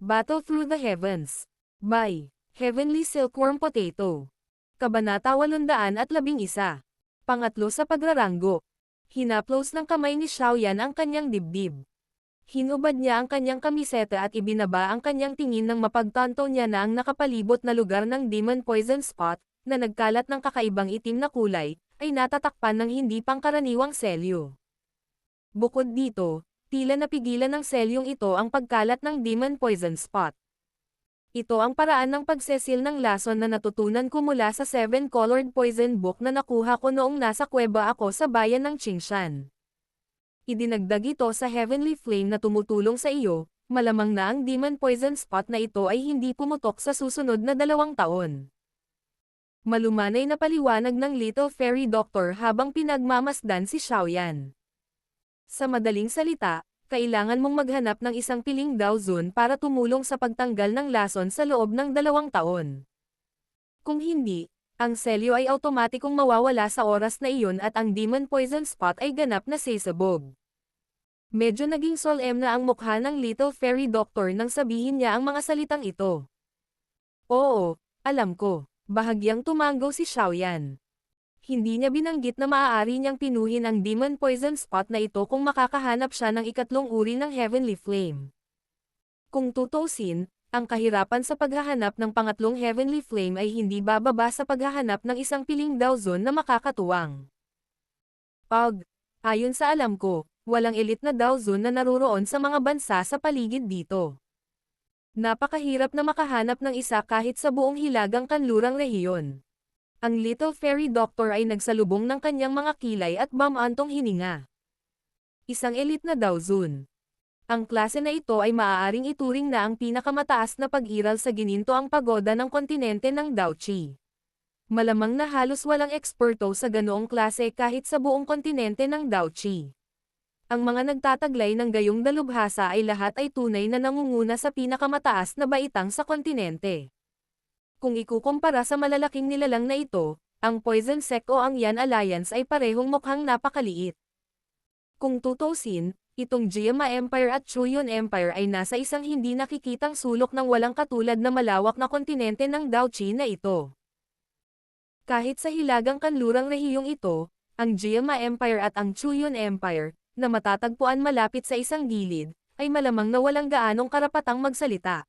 Battle Through the Heavens. By Heavenly Silkworm Potato. Kabanata 811. Pangatlo sa pagraranggo. Hinaplos ng kamay ni Xiaoyan ang kanyang dibdib. Hinubad niya ang kanyang kamiseta at ibinaba ang kanyang tingin nang mapagtanto niya na ang nakapalibot na lugar ng Demon Poison Spot, na nagkalat ng kakaibang itim na kulay, ay natatakpan ng hindi pangkaraniwang selyo. Bukod dito, tila napigilan ng selyong ito ang pagkalat ng Demon Poison Spot. Ito ang paraan ng pagsesil ng lason na natutunan ko mula sa 7-colored poison book na nakuha ko noong nasa kuweba ako sa bayan ng Qingshan. Idinagdag ito sa Heavenly Flame na tumutulong sa iyo, malamang na ang Demon Poison Spot na ito ay hindi pumutok sa susunod na 2 taon. Malumanay na paliwanag ng Little Fairy Doctor habang pinagmamasdan si Xiaoyan. Sa madaling salita, kailangan mong maghanap ng isang piling Daozun para tumulong sa pagtanggal ng lason sa loob ng 2 taon. Kung hindi, ang selyo ay automatikong mawawala sa oras na iyon at ang Demon Poison Spot ay ganap na sisabog. Medyo naging solemn na ang mukha ng Little Fairy Doctor nang sabihin niya ang mga salitang ito. Oo, alam ko, bahagyang tumanggo si Xiaoyan. Hindi niya binanggit na maaari niyang pinuhin ang Demon Poison Spot na ito kung makakahanap siya ng ikatlong uri ng Heavenly Flame. Kung tutusin, ang kahirapan sa paghahanap ng pangatlong Heavenly Flame ay hindi bababa sa paghahanap ng isang piling Daozun na makakatuwang. Ayon sa alam ko, walang elite na Daozun na naruroon sa mga bansa sa paligid dito. Napakahirap na makahanap ng isa kahit sa buong hilagang kanlurang rehiyon. Ang Little Fairy Doctor ay nagsalubong ng kanyang mga kilay at bamantong hininga. Isang elite na Daozun. Ang klase na ito ay maaaring ituring na ang pinakamataas na pag-iral sa ginintoang pagoda ng kontinente ng Daoqi. Malamang na halos walang eksperto sa ganoong klase kahit sa buong kontinente ng Daoqi. Ang mga nagtataglay ng gayong dalubhasa ay lahat ay tunay na nangunguna sa pinakamataas na baitang sa kontinente. Kung ikukumpara sa malalaking nilalang na ito, ang Poison Sect o ang Yan Alliance ay parehong mukhang napakaliit. Kung tutusin, itong Jiama Empire at Chuyon Empire ay nasa isang hindi nakikitang sulok ng walang katulad na malawak na kontinente ng Daoqi na ito. Kahit sa hilagang kanlurang rehiyong ito, ang Jiama Empire at ang Chuyon Empire, na matatagpuan malapit sa isang gilid, ay malamang na walang gaanong karapatang magsalita.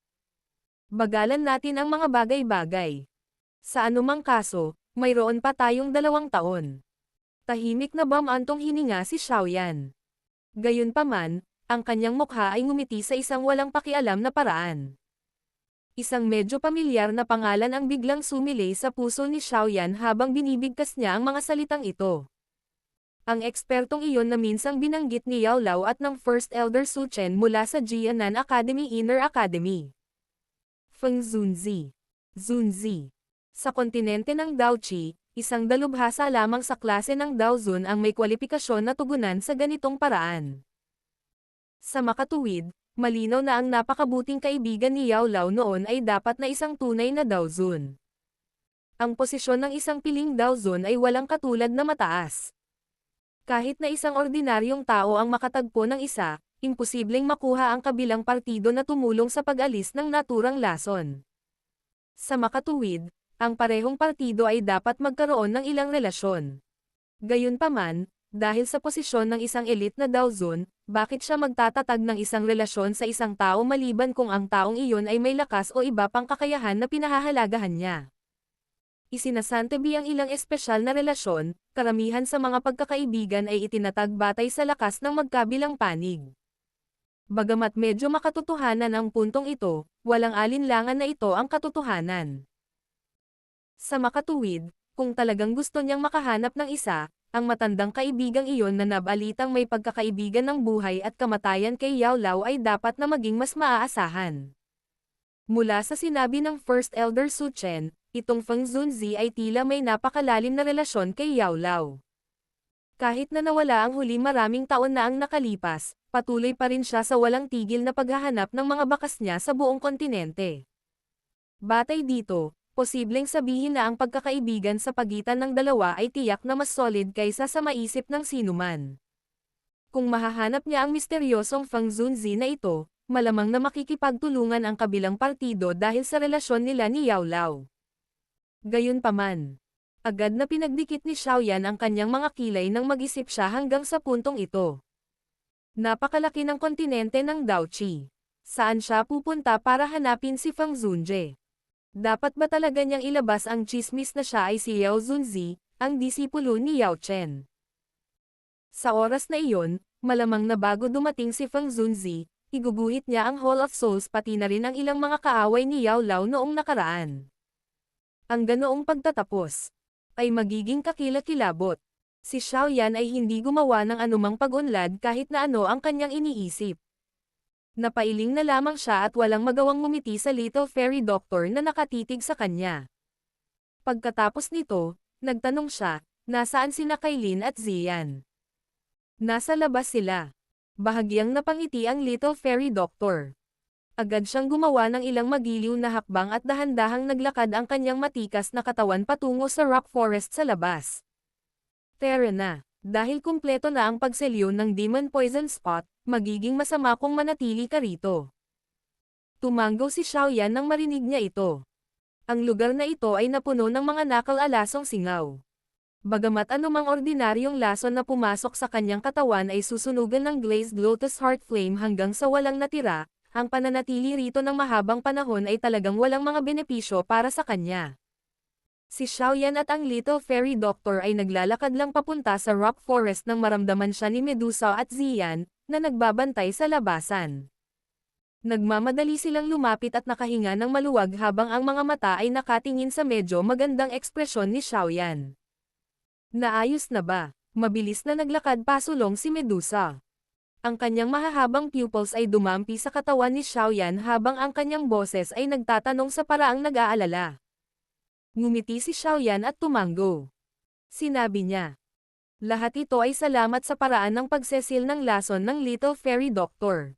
Bagalan natin ang mga bagay-bagay. Sa anumang kaso, mayroon pa tayong 2 taon. Tahimik na bamantong hininga si Xiaoyan. Gayunpaman, ang kanyang mukha ay ngumiti sa isang walang pakialam na paraan. Isang medyo pamilyar na pangalan ang biglang sumilay sa puso ni Xiaoyan habang binibigkas niya ang mga salitang ito. Ang ekspertong iyon na minsang binanggit ni Yao Lao at ng First Elder Su Chen mula sa Jianan Academy Inner Academy. Feng Zunzi. Zunzi. Sa kontinente ng Daoqi, isang dalubhasa lamang sa klase ng Daozun ang may kwalipikasyon na tugunan sa ganitong paraan. Sa makatuwid, malinaw na ang napakabuting kaibigan ni Yao Lao noon ay dapat na isang tunay na Daozun. Ang posisyon ng isang piling Daozun ay walang katulad na mataas. Kahit na isang ordinaryong tao ang makatagpo ng isa, imposibleng makuha ang kabilang partido na tumulong sa pag-alis ng naturang lason. Sa makatuwid, ang parehong partido ay dapat magkaroon ng ilang relasyon. Gayunpaman, dahil sa posisyon ng isang elite na Daozun, bakit siya magtatatag ng isang relasyon sa isang tao maliban kung ang taong iyon ay may lakas o iba pang kakayahan na pinahahalagahan niya? Isinasantabi ang ilang espesyal na relasyon, karamihan sa mga pagkakaibigan ay itinatag batay sa lakas ng magkabilang panig. Bagamat medyo makatotohanan ang puntong ito, walang alinlangan na ito ang katotohanan. Sa makatuwid, kung talagang gusto niyang makahanap ng isa, ang matandang kaibigang iyon na nabalitang may pagkakaibigan ng buhay at kamatayan kay Yao Lao ay dapat na maging mas maaasahan. Mula sa sinabi ng First Elder Su Chen, itong Feng Zunzi ay tila may napakalalim na relasyon kay Yao Lao. Kahit na nawala ang huli maraming taon na ang nakalipas, patuloy pa rin siya sa walang tigil na paghahanap ng mga bakas niya sa buong kontinente. Batay dito, posibleng sabihin na ang pagkakaibigan sa pagitan ng dalawa ay tiyak na mas solid kaysa sa maisip ng sinuman. Kung mahahanap niya ang misteryosong Feng Zunzi na ito, malamang na makikipagtulungan ang kabilang partido dahil sa relasyon nila ni Yao Lao. Gayunpaman, agad na pinagdikit ni Xiaoyan ang kanyang mga kilay nang mag-isip siya hanggang sa puntong ito. Napakalaki ng kontinente ng Daoqi. Saan siya pupunta para hanapin si Feng Zunje? Dapat ba talaga niyang ilabas ang chismis na siya ay si Yao Zunzi, ang disipulo ni Yao Chen? Sa oras na iyon, malamang na bago dumating si Feng Zunzi, iguguhit niya ang Hall of Souls pati na rin ang ilang mga kaaway ni Yao Lao noong nakaraan. Ang ganoong pagtatapos ay magiging kakilakilabot. Si Xiaoyan ay hindi gumawa ng anumang pag-unlad kahit na ano ang kanyang iniisip. Napailing na lamang siya at walang magawang ngumiti sa Little Fairy Doctor na nakatitig sa kanya. Pagkatapos nito, nagtanong siya, nasaan sina Kailin at Zian? Nasa labas sila. Bahagyang napangiti ang Little Fairy Doctor. Agad siyang gumawa ng ilang magiliw na hakbang at dahan-dahang naglakad ang kanyang matikas na katawan patungo sa rock forest sa labas. Tara na, dahil kumpleto na ang pagselyo ng Demon Poison Spot, magiging masama kung manatili ka rito. Tumanggaw si Xiaoyan nang marinig niya ito. Ang lugar na ito ay napuno ng mga nakal-alasong singaw. Bagamat anumang ordinaryong lason na pumasok sa kanyang katawan ay susunugan ng glazed lotus heart flame hanggang sa walang natira, ang pananatili rito ng mahabang panahon ay talagang walang mga benepisyo para sa kanya. Si Xiaoyan at ang Little Fairy Doctor ay naglalakad lang papunta sa rock forest nang maramdaman siya ni Medusa at Zian, na nagbabantay sa labasan. Nagmamadali silang lumapit at nakahinga ng maluwag habang ang mga mata ay nakatingin sa medyo magandang ekspresyon ni Xiaoyan. Naayos na ba? Mabilis na naglakad pasulong si Medusa. Ang kanyang mahahabang pupils ay dumampi sa katawan ni Xiaoyan habang ang kanyang boses ay nagtatanong sa paraang nag-aalala. Ngumiti si Xiaoyan at tumanggo. Sinabi niya, lahat ito ay salamat sa paraan ng pagsesil ng lason ng Little Fairy Doctor.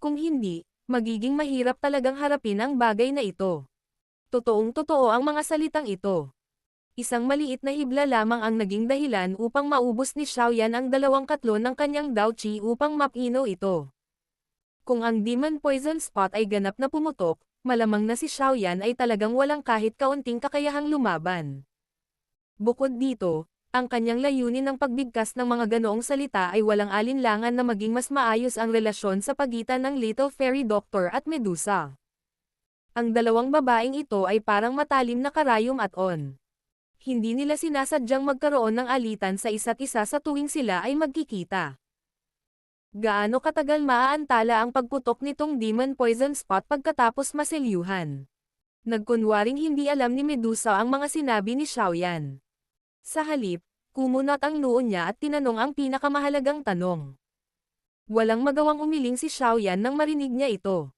Kung hindi, magiging mahirap talagang harapin ang bagay na ito. Totoong-totoo ang mga salitang ito. Isang maliit na hibla lamang ang naging dahilan upang maubos ni Xiaoyan ang 2/3 ng kanyang Daoqi upang mapino ito. Kung ang Demon Poison Spot ay ganap na pumutok, malamang na si Xiaoyan ay talagang walang kahit kaunting kakayahang lumaban. Bukod dito, ang kanyang layunin ng pagbigkas ng mga ganoong salita ay walang alinlangan na maging mas maayos ang relasyon sa pagitan ng Little Fairy Doctor at Medusa. Ang dalawang babaeng ito ay parang matalim na karayom at on. Hindi nila sinasadyang magkaroon ng alitan sa isa't isa sa tuwing sila ay magkikita. Gaano katagal maaantala ang pagputok nitong Demon Poison Spot pagkatapos maselyuhan? Nagkunwaring hindi alam ni Medusa ang mga sinabi ni Xiaoyan. Sa halip, kumunot ang noo niya at tinanong ang pinakamahalagang tanong. Walang magawang umiling si Xiaoyan nang marinig niya ito.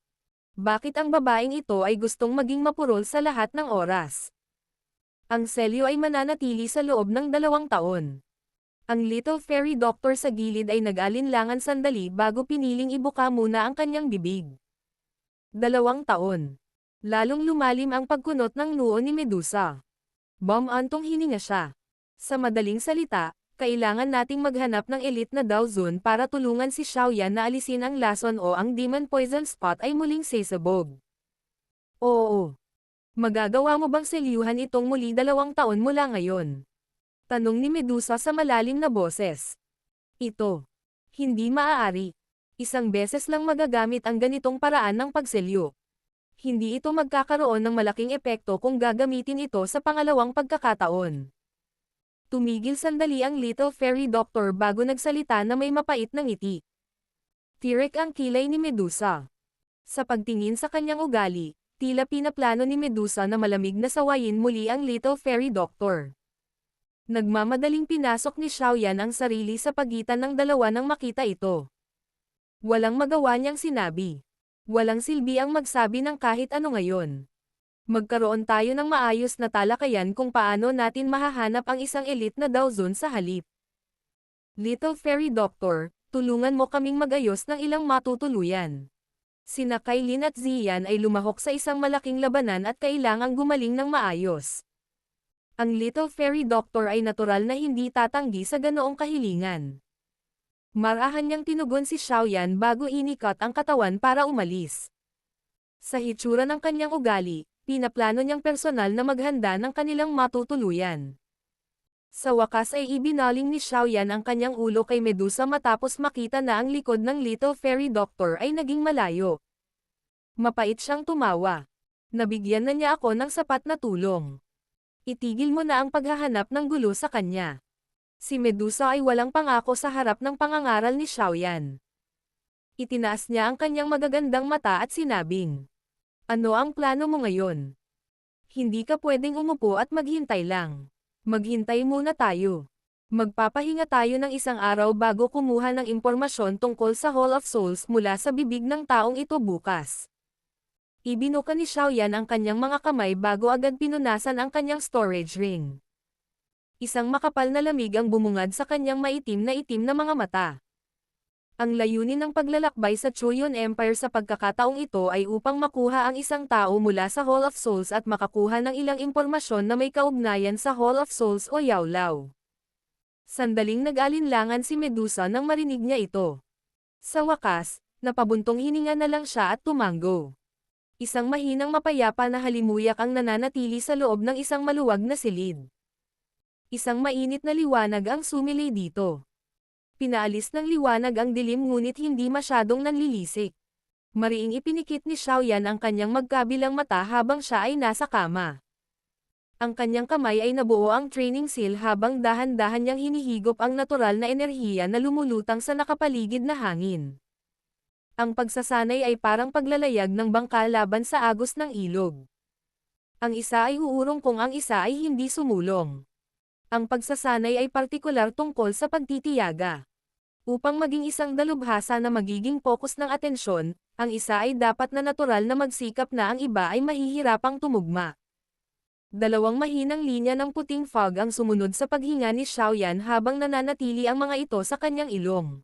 Bakit ang babaeng ito ay gustong maging mapurol sa lahat ng oras? Ang selyo ay mananatili sa loob ng 2 taon. Ang Little Fairy Doctor sa gilid ay nag-alinlangan sandali bago piniling ibuka muna ang kanyang bibig. 2 taon. Lalong lumalim ang pagkunot ng noo ni Medusa. Bum-antong hininga siya. Sa madaling salita, kailangan nating maghanap ng elite na Daozun para tulungan si Xiaoyan na alisin ang lason o ang Demon Poison Spot ay muling sasabog. Oo. Magagawa mo bang selyuhan itong muli 2 taon mula ngayon? Tanong ni Medusa sa malalim na boses. Ito. Hindi maaari. Isang beses lang magagamit ang ganitong paraan ng pagselyo. Hindi ito magkakaroon ng malaking epekto kung gagamitin ito sa pangalawang pagkakataon. Tumigil sandali ang Little Fairy Doctor bago nagsalita na may mapait na ngiti. Tirik ang kilay ni Medusa. Sa pagtingin sa kanyang ugali, tila pinaplano ni Medusa na malamig na sawayin muli ang Little Fairy Doctor. Nagmamadaling pinasok ni Xiaoyan ang sarili sa pagitan ng dalawa nang makita ito. Walang magawa niyang sinabi. Walang silbi ang magsabi ng kahit ano ngayon. Magkaroon tayo ng maayos na talakayan kung paano natin mahahanap ang isang elite na Daozun sa halip. Little Fairy Doctor, tulungan mo kaming magayos ng ilang matutuluyan. Sina Kailin at Zian ay lumahok sa isang malaking labanan at kailangang gumaling ng maayos. Ang Little Fairy Doctor ay natural na hindi tatanggi sa ganoong kahilingan. Marahan niyang tinugon si Xiaoyan bago inikat ang katawan para umalis. Sa hitsura ng kanyang ugali, pinaplano niyang personal na maghanda ng kanilang matutuluyan. Sa wakas ay ibinaling ni Xiaoyan ang kanyang ulo kay Medusa matapos makita na ang likod ng Little Fairy Doctor ay naging malayo. Mapait siyang tumawa. Nabigyan na niya ako ng sapat na tulong. Itigil mo na ang paghahanap ng gulo sa kanya. Si Medusa ay walang pangako sa harap ng pangangaral ni Xiaoyan. Itinaas niya ang kanyang magagandang mata at sinabing, "Ano ang plano mo ngayon? Hindi ka pwedeng umupo at maghintay lang. Maghintay muna tayo. Magpapahinga tayo ng isang araw bago kumuha ng impormasyon tungkol sa Hall of Souls mula sa bibig ng taong ito bukas." Ibinuka ni Xiaoyan ang kanyang mga kamay bago agad pinunasan ang kanyang storage ring. Isang makapal na lamig ang bumungad sa kanyang maitim na mga mata. Ang layunin ng paglalakbay sa Chuyon Empire sa pagkakataong ito ay upang makuha ang isang tao mula sa Hall of Souls at makakuha ng ilang impormasyon na may kaugnayan sa Hall of Souls o Yaolao. Sandaling nag-alinlangan si Medusa nang marinig niya ito. Sa wakas, napabuntong hininga na lang siya at tumango. Isang mahinang mapayapa na halimuyak ang nananatili sa loob ng isang maluwag na silid. Isang mainit na liwanag ang sumilay dito. Pinaalis ng liwanag ang dilim ngunit hindi masyadong nanlilisik. Mariing ipinikit ni Xiaoyan ang kanyang magkabilang mata habang siya ay nasa kama. Ang kanyang kamay ay nabuo ang training seal habang dahan-dahan niyang hinihigop ang natural na enerhiya na lumulutang sa nakapaligid na hangin. Ang pagsasanay ay parang paglalayag ng bangka laban sa agos ng ilog. Ang isa ay uurong kung ang isa ay hindi sumulong. Ang pagsasanay ay partikular tungkol sa pagtitiyaga. Upang maging isang dalubhasa na magiging focus ng atensyon, ang isa ay dapat na natural na magsikap na ang iba ay mahihirapang tumugma. Dalawang mahinang linya ng puting fog ang sumunod sa paghinga ni Xiaoyan habang nananatili ang mga ito sa kanyang ilong.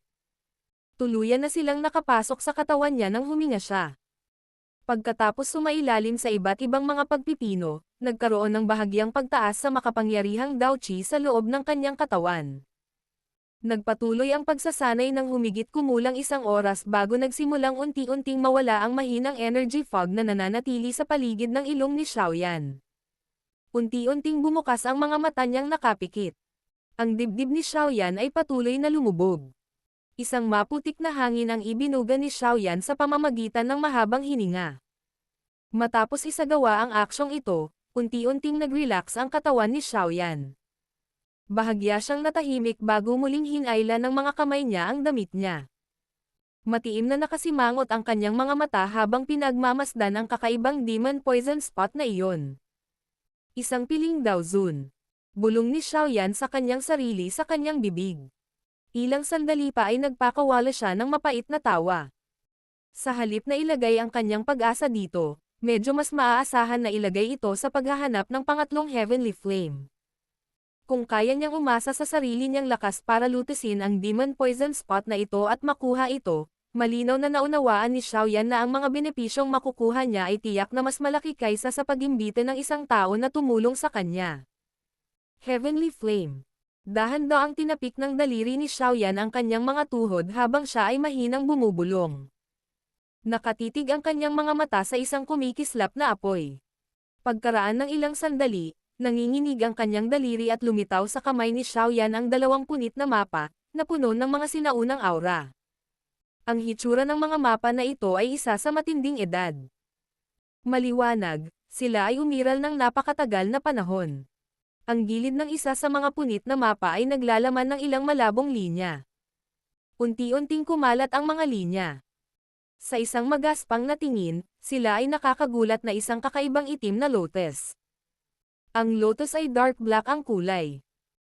Tuluyan na silang nakapasok sa katawan niya nang huminga siya. Pagkatapos sumailalim sa iba't ibang mga pagpipino, nagkaroon ng bahagyang pagtaas sa makapangyarihang Dao Qi sa loob ng kanyang katawan. Nagpatuloy ang pagsasanay ng humigit kumulang 1 oras bago nagsimulang unti-unting mawala ang mahinang energy fog na nananatili sa paligid ng ilong ni Xiaoyan. Unti-unting bumukas ang mga mata niyang nakapikit. Ang dibdib ni Xiaoyan ay patuloy na lumubog. Isang maputik na hangin ang ibinuga ni Xiaoyan sa pamamagitan ng mahabang hininga. Matapos isagawa ang aksyong ito, unti-unting nag-relax ang katawan ni Xiaoyan. Bahagya siyang natahimik bago muling hinailan ng mga kamay niya ang damit niya. Matiim na nakasimangot ang kanyang mga mata habang pinagmamasdan ang kakaibang demon poison spot na iyon. Isang piling Dao Zun. Bulong ni Xiaoyan sa kanyang sarili sa kanyang bibig. Ilang sandali pa ay nagpakawala siya ng mapait na tawa. Sa halip na ilagay ang kanyang pag-asa dito, medyo mas maaasahan na ilagay ito sa paghahanap ng pangatlong heavenly flame. Kung kaya niyang umasa sa sarili niyang lakas para lutusin ang demon poison spot na ito at makuha ito, malinaw na naunawaan ni Xiaoyan na ang mga benepisyong makukuha niya ay tiyak na mas malaki kaysa sa pag-imbite ng isang tao na tumulong sa kanya. Heavenly flame. Dahan-daang tinapik ng daliri ni Xiaoyan ang kanyang mga tuhod habang siya ay mahinang bumubulong. Nakatitig ang kanyang mga mata sa isang kumikislap na apoy. Pagkaraan ng ilang sandali, nanginginig ang kanyang daliri at lumitaw sa kamay ni Xiaoyan ang 2 punit na mapa, na puno ng mga sinaunang aura. Ang hitsura ng mga mapa na ito ay isa sa matinding edad. Maliwanag, sila ay umiral ng napakatagal na panahon. Ang gilid ng isa sa mga punit na mapa ay naglalaman ng ilang malabong linya. Unti-unting kumalat ang mga linya. Sa isang magaspang na tingin, sila ay nakakagulat na isang kakaibang itim na lotus. Ang lotus ay dark black ang kulay.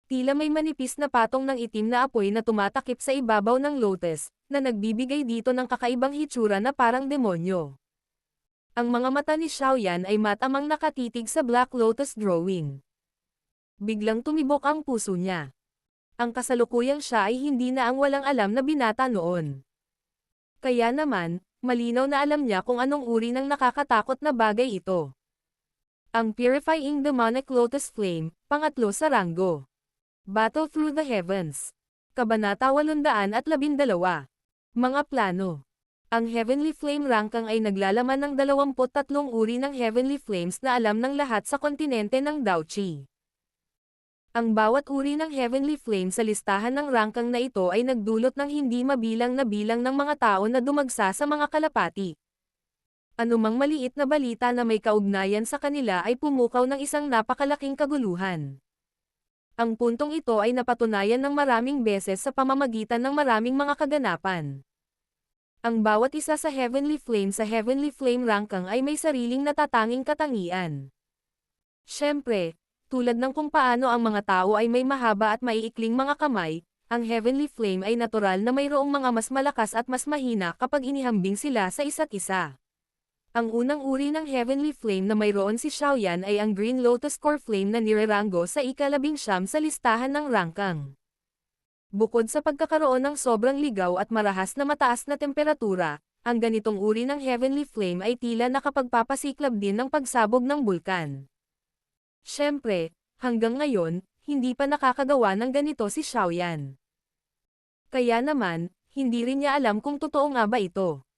Tila may manipis na patong ng itim na apoy na tumatakip sa ibabaw ng lotus, na nagbibigay dito ng kakaibang hitsura na parang demonyo. Ang mga mata ni Xiaoyan ay matamang nakatitig sa black lotus drawing. Biglang tumibok ang puso niya. Ang kasalukuyang siya ay hindi na ang walang alam na binata noon. Kaya naman, malinaw na alam niya kung anong uri ng nakakatakot na bagay ito. Ang Purifying Demonic Lotus Flame, pangatlo sa ranggo. Battle Through the Heavens. Kabanata 812. Mga plano. Ang Heavenly Flame Rankang ay naglalaman ng 23 uri ng Heavenly Flames na alam ng lahat sa kontinente ng Daochi. Ang bawat uri ng Heavenly Flame sa listahan ng Rankang na ito ay nagdulot ng hindi mabilang na bilang ng mga tao na dumagsa sa mga kalapati. Anumang maliit na balita na may kaugnayan sa kanila ay pumukaw ng isang napakalaking kaguluhan. Ang puntong ito ay napatunayan ng maraming beses sa pamamagitan ng maraming mga kaganapan. Ang bawat isa sa Heavenly Flame sa Heavenly Flame Rankang ay may sariling natatanging katangian. Siyempre, tulad ng kung paano ang mga tao ay may mahaba at maiikling mga kamay, ang Heavenly Flame ay natural na mayroong mga mas malakas at mas mahina kapag inihambing sila sa isa't isa. Ang unang uri ng Heavenly Flame na mayroon si Xiaoyan ay ang Green Lotus Core Flame na nirerango sa ika-19 sa listahan ng Rankang. Bukod sa pagkakaroon ng sobrang ligaw at marahas na mataas na temperatura, ang ganitong uri ng Heavenly Flame ay tila nakapagpapasiklab din ng pagsabog ng bulkan. Siyempre, hanggang ngayon, hindi pa nakakagawa ng ganito si Xiaoyan. Kaya naman, hindi rin niya alam kung totoo nga ba ito.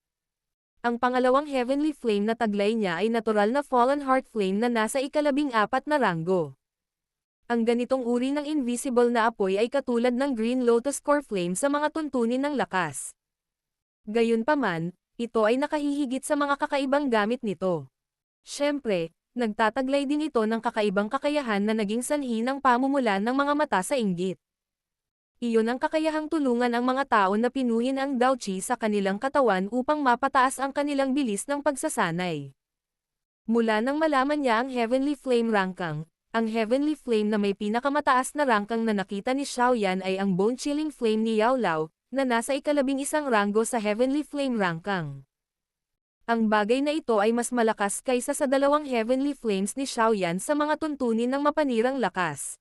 Ang pangalawang Heavenly Flame na taglay niya ay natural na Fallen Heart Flame na nasa ika-14 na ranggo. Ang ganitong uri ng invisible na apoy ay katulad ng Green Lotus Core Flame sa mga tuntunin ng lakas. Gayunpaman, ito ay nakahihigit sa mga kakaibang gamit nito. Siyempre, nagtataglay din ito ng kakaibang kakayahan na naging sanhi ng pamumulan ng mga mata sa inggit. Iyon ang kakayahang tulungan ang mga tao na pinuhin ang Daochi sa kanilang katawan upang mapataas ang kanilang bilis ng pagsasanay. Mula nang malaman niya ang Heavenly Flame Rankang, ang Heavenly Flame na may pinakamataas na Rankang na nakita ni Xiaoyan ay ang Bone-Chilling Flame ni Yao Lao, na nasa ika-11 ranggo sa Heavenly Flame Rankang. Ang bagay na ito ay mas malakas kaysa sa dalawang Heavenly Flames ni Xiaoyan sa mga tuntunin ng mapanirang lakas.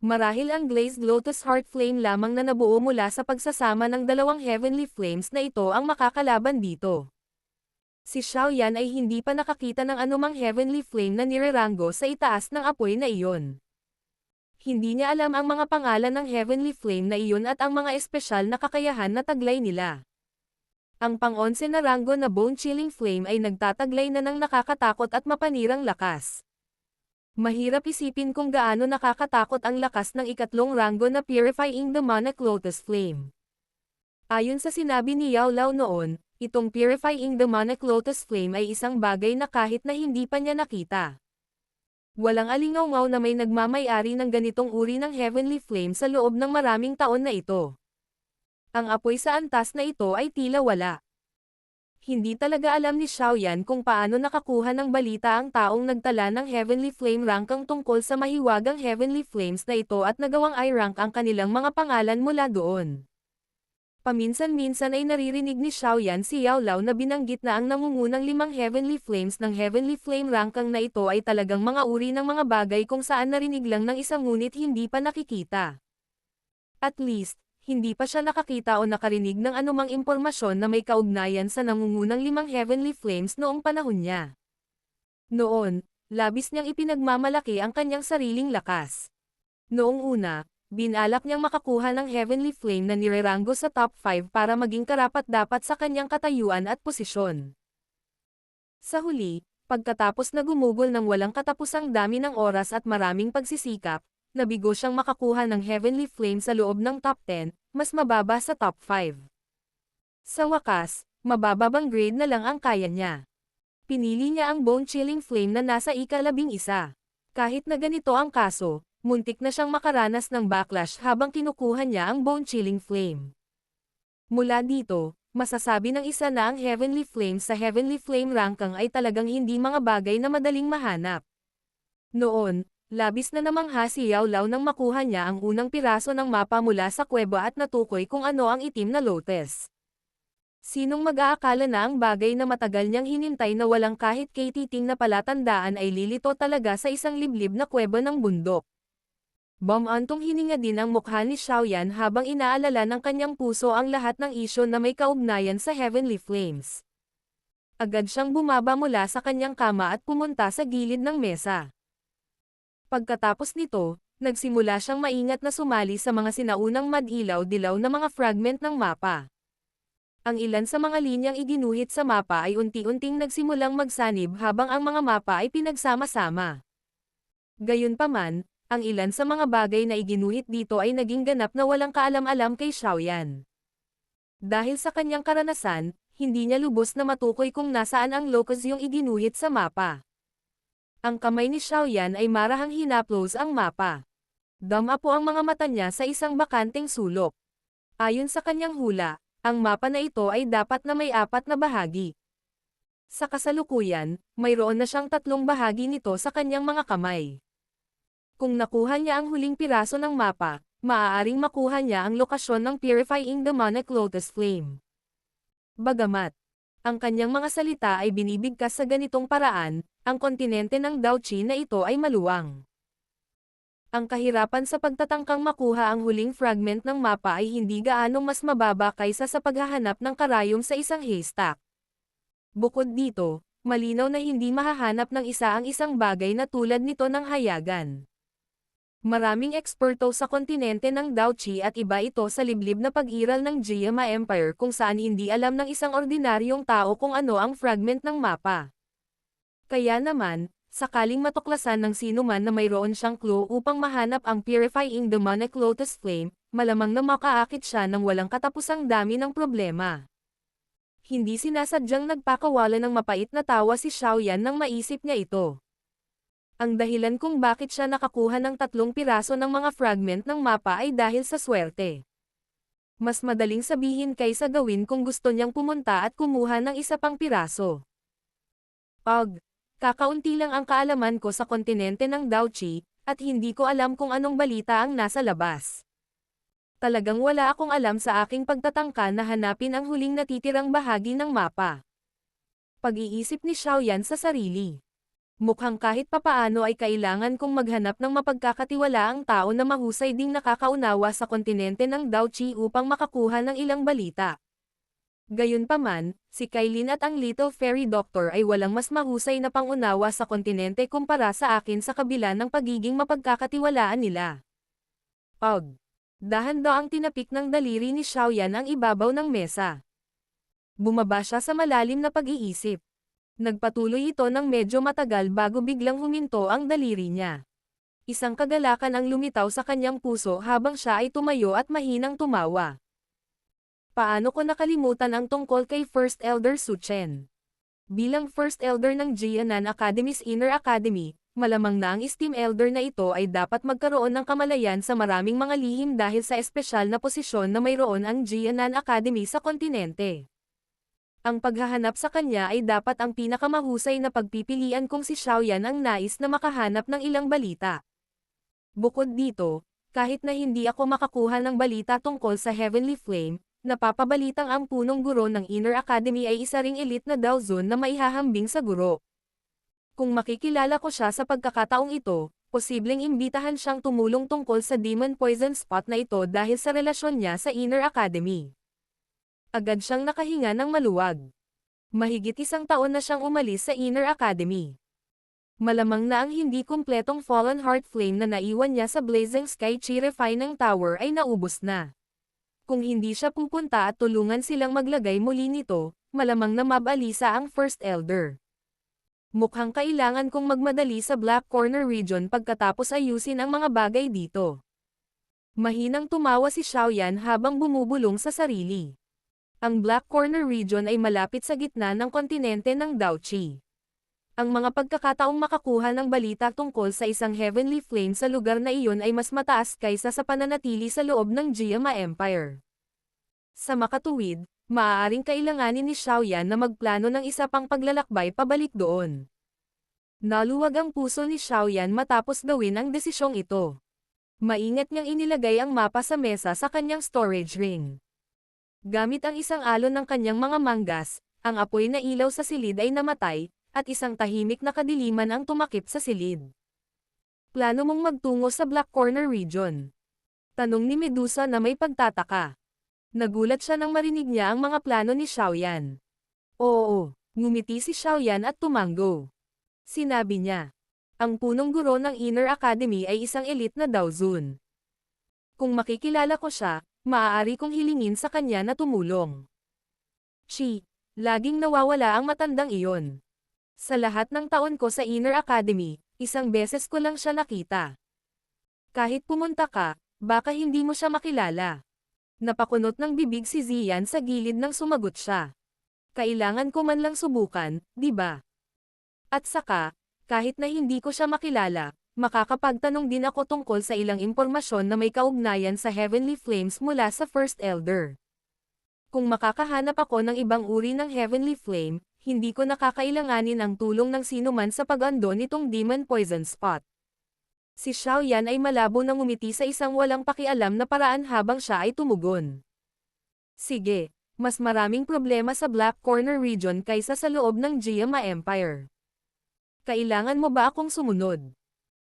Marahil ang Glazed Lotus Heart Flame lamang na nabuo mula sa pagsasama ng dalawang Heavenly Flames na ito ang makakalaban dito. Si Xiaoyan ay hindi pa nakakita ng anumang Heavenly Flame na nirerango sa itaas ng apoy na iyon. Hindi niya alam ang mga pangalan ng Heavenly Flame na iyon at ang mga espesyal na kakayahan na taglay nila. Ang pang-11 na ranggo na Bone-Chilling Flame ay nagtataglay na ng nakakatakot at mapanirang lakas. Mahirap isipin kung gaano nakakatakot ang lakas ng ikatlong ranggo na Purifying Demonic Lotus Flame. Ayon sa sinabi ni Yao Lao noon, itong Purifying Demonic Lotus Flame ay isang bagay na kahit na hindi pa niya nakita. Walang alingaw-ngaw na may nagmamay-ari ng ganitong uri ng Heavenly Flame sa loob ng maraming taon na ito. Ang apoy sa antas na ito ay tila wala. Hindi talaga alam ni Xiaoyan kung paano nakakuha ng balita ang taong nagtala ng Heavenly Flame Rankang tungkol sa mahiwagang Heavenly Flames na ito at nagawang i-rank ang kanilang mga pangalan mula doon. Paminsan-minsan ay naririnig ni Xiaoyan si Yao Lao na binanggit na ang nangungunang 5 Heavenly Flames ng Heavenly Flame Rankang na ito ay talagang mga uri ng mga bagay kung saan narinig lang ng isang ngunit hindi pa nakikita. At least, hindi pa siya nakakita o nakarinig ng anumang impormasyon na may kaugnayan sa nangungunang 5 Heavenly Flames noong panahon niya. Noon, labis niyang ipinagmamalaki ang kanyang sariling lakas. Noong una, binalak niyang makakuha ng Heavenly Flame na nirerango sa top 5 para maging karapat-dapat sa kanyang katayuan at posisyon. Sa huli, pagkatapos na gumugol ng walang katapusang dami ng oras at maraming pagsisikap, nabigo siyang makakuha ng Heavenly Flame sa loob ng top 10, mas mababa sa top 5. Sa wakas, mabababang grade na lang ang kaya niya. Pinili niya ang Bone-Chilling Flame na nasa ika-11. Kahit na ganito ang kaso, muntik na siyang makaranas ng backlash habang kinukuha niya ang Bone-Chilling Flame. Mula dito, masasabi ng isa na ang Heavenly Flame sa Heavenly Flame Rankang ay talagang hindi mga bagay na madaling mahanap. Noon, labis na namangha si Yao Lao nang makuha niya ang unang piraso ng mapa mula sa kuweba at natukoy kung ano ang itim na lotus. Sinong mag-aakala na ang bagay na matagal niyang hinintay na walang kahit katiting na palatandaan ay lilito talaga sa isang liblib na kuweba ng bundok. Bumantong hininga din ang mukha ni Xiaoyan habang inaalala ng kanyang puso ang lahat ng isyo na may kaugnayan sa Heavenly Flames. Agad siyang bumaba mula sa kanyang kama at pumunta sa gilid ng mesa. Pagkatapos nito, Nagsimula siyang maingat na sumali sa mga sinaunang madilaw-dilaw na mga fragment ng mapa. Ang ilan sa mga linyang iginuhit sa mapa ay unti-unting nagsimulang magsanib habang ang mga mapa ay pinagsama-sama. Gayunpaman, ang ilan sa mga bagay na iginuhit dito ay naging ganap na walang kaalam-alam kay Xiaoyan. Dahil sa kanyang karanasan, hindi niya lubos na matukoy kung nasaan ang locus yung iginuhit sa mapa. Ang kamay ni Xiaoyan ay marahang hinaplos ang mapa. Dama po ang mga mata niya sa isang bakanteng sulok. Ayon sa kanyang hula, ang mapa na ito ay dapat na may 4 na bahagi. Sa kasalukuyan, mayroon na siyang 3 bahagi nito sa kanyang mga kamay. Kung nakuha niya ang huling piraso ng mapa, maaaring makuha niya ang lokasyon ng Purifying Demonic Lotus Flame. Bagamat ang kanyang mga salita ay binibigkas sa ganitong paraan, ang kontinente ng Daoqi na ito ay maluwang. Ang kahirapan sa pagtatangkang makuha ang huling fragment ng mapa ay hindi gaanong mas mababa kaysa sa paghahanap ng karayom sa isang haystack. Bukod dito, malinaw na hindi mahahanap ng isa ang isang bagay na tulad nito ng hayagan. Maraming eksperto sa kontinente ng Daoqi at iba ito sa liblib na pag-iral ng Jiama Empire kung saan hindi alam ng isang ordinaryong tao kung ano ang fragment ng mapa. Kaya naman, sakaling matuklasan ng sino man na mayroon siyang clue upang mahanap ang Purifying Demonic Lotus Flame, malamang na makaakit siya ng walang katapusang dami ng problema. Hindi sinasadyang nagpakawala ng mapait na tawa si Xiaoyan nang maisip niya ito. Ang dahilan kung bakit siya nakakuha ng 3 piraso ng mga fragment ng mapa ay dahil sa swerte. Mas madaling sabihin kaysa gawin kung gusto niyang pumunta at kumuha ng isa pang piraso. Kakaunti lang ang kaalaman ko sa kontinente ng Daoqi, at hindi ko alam kung anong balita ang nasa labas. Talagang wala akong alam sa aking pagtatangka na hanapin ang huling natitirang bahagi ng mapa. Pag-iisip ni Xiaoyan sa sarili. Mukhang kahit papaano ay kailangan kong maghanap ng mapagkakatiwalaang tao na mahusay ding nakakaunawa sa kontinente ng Daoqi upang makakuha ng ilang balita. Gayunpaman, si Kailin at ang Little Fairy Doctor ay walang mas mahusay na pangunawa sa kontinente kumpara sa akin sa kabila ng pagiging mapagkakatiwalaan nila. Dahan-daang tinapik ng daliri ni Xiaoyan ang ibabaw ng mesa. Bumaba siya sa malalim na pag-iisip. Nagpatuloy ito ng medyo matagal bago biglang huminto ang daliri niya. Isang kagalakan ang lumitaw sa kanyang puso habang siya ay tumayo at mahinang tumawa. Paano ko nakalimutan ang tungkol kay First Elder Su Chen? Bilang First Elder ng Jianan Academy's Inner Academy, malamang na ang Steam Elder na ito ay dapat magkaroon ng kamalayan sa maraming mga lihim dahil sa espesyal na posisyon na mayroon ang Jianan Academy sa kontinente. Ang paghahanap sa kanya ay dapat ang pinakamahusay na pagpipilian kung si Xiaoyan ang nais na makahanap ng ilang balita. Bukod dito, kahit na hindi ako makakuha ng balita tungkol sa Heavenly Flame, napapabalitang ang punong guro ng Inner Academy ay isa ring elite na Daozun na maihahambing sa guro. Kung makikilala ko siya sa pagkakataong ito, posibleng imbitahan siyang tumulong tungkol sa Demon Poison Spot na ito dahil sa relasyon niya sa Inner Academy. Agad siyang nakahinga ng maluwag. Mahigit 1 taon na siyang umalis sa Inner Academy. Malamang na ang hindi kumpletong Fallen Heart Flame na naiwan niya sa Blazing Sky Chi Refining Tower ay naubos na. Kung hindi siya pupunta at tulungan silang maglagay muli nito, malamang na mabalisa ang First Elder. Mukhang kailangan kong magmadali sa Black Corner Region pagkatapos ayusin ang mga bagay dito. Mahinang tumawa si Xiaoyan habang bumubulong sa sarili. Ang Black Corner Region ay malapit sa gitna ng kontinente ng Daoqi. Ang mga pagkakataong makakuha ng balita tungkol sa isang Heavenly Flame sa lugar na iyon ay mas mataas kaysa sa pananatili sa loob ng Jiama Empire. Sa makatuwid, maaaring kailanganin ni Xiaoyan na magplano ng isa pang paglalakbay pabalik doon. Naluwag ang puso ni Xiaoyan matapos gawin ang desisyong ito. Maingat niyang inilagay ang mapa sa mesa sa kanyang storage ring. Gamit ang isang alon ng kanyang mga manggas, ang apoy na ilaw sa silid ay namatay, at isang tahimik na kadiliman ang tumakip sa silid. Plano mong magtungo sa Black Corner Region? Tanong ni Medusa na may pagtataka. Nagulat siya nang marinig niya ang mga plano ni Xiaoyan. Oo, ngumiti si Xiaoyan at tumango. Sinabi niya. Ang punong guro ng Inner Academy ay isang elite na Daozun. Kung makikilala ko siya, maaari kong hilingin sa kanya na tumulong. Chi, laging nawawala ang matandang iyon. Sa lahat ng taon ko sa Inner Academy, isang beses ko lang siya nakita. Kahit pumunta ka, baka hindi mo siya makilala. Napakunot ng bibig si Zian sa gilid nang sumagot siya. Kailangan ko man lang subukan, di ba? At saka, kahit na hindi ko siya makilala, makakapagtanong din ako tungkol sa ilang impormasyon na may kaugnayan sa Heavenly Flames mula sa First Elder. Kung makakahanap ako ng ibang uri ng Heavenly Flame, hindi ko nakakailanganin ang tulong ng sinuman sa pag-ando nitong Demon Poison Spot. Si Xiaoyan ay malabo na ngumiti sa isang walang pakialam na paraan habang siya ay tumugon. Sige, mas maraming problema sa Black Corner region kaysa sa loob ng Jiama Empire. Kailangan mo ba akong sumunod?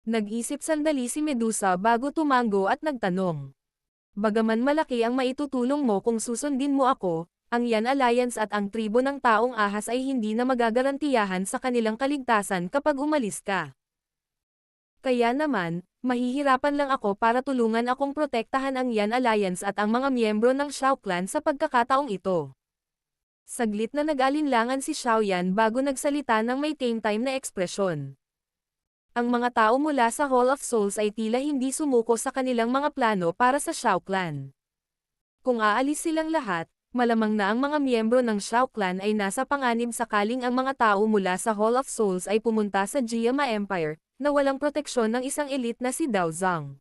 Nag-isip sandali si Medusa bago tumango at nagtanong. Bagaman malaki ang maitutulong mo kung susundin mo ako, ang Yan Alliance at ang tribo ng taong ahas ay hindi na magagarantiyahan sa kanilang kaligtasan kapag umalis ka. Kaya naman, mahihirapan lang ako para tulungan akong protektahan ang Yan Alliance at ang mga miyembro ng Shao Clan sa pagkakataong ito. Saglit na nag-alinlangan si Xiaoyan bago nagsalita ng may tame time na ekspresyon. Ang mga tao mula sa Hall of Souls ay tila hindi sumuko sa kanilang mga plano para sa Shao Clan. Kung aalis silang lahat, malamang na ang mga miyembro ng Shao Clan ay nasa panganib sakaling ang mga tao mula sa Hall of Souls ay pumunta sa Jiama Empire, na walang proteksyon ng isang elite na si Dao Zhang.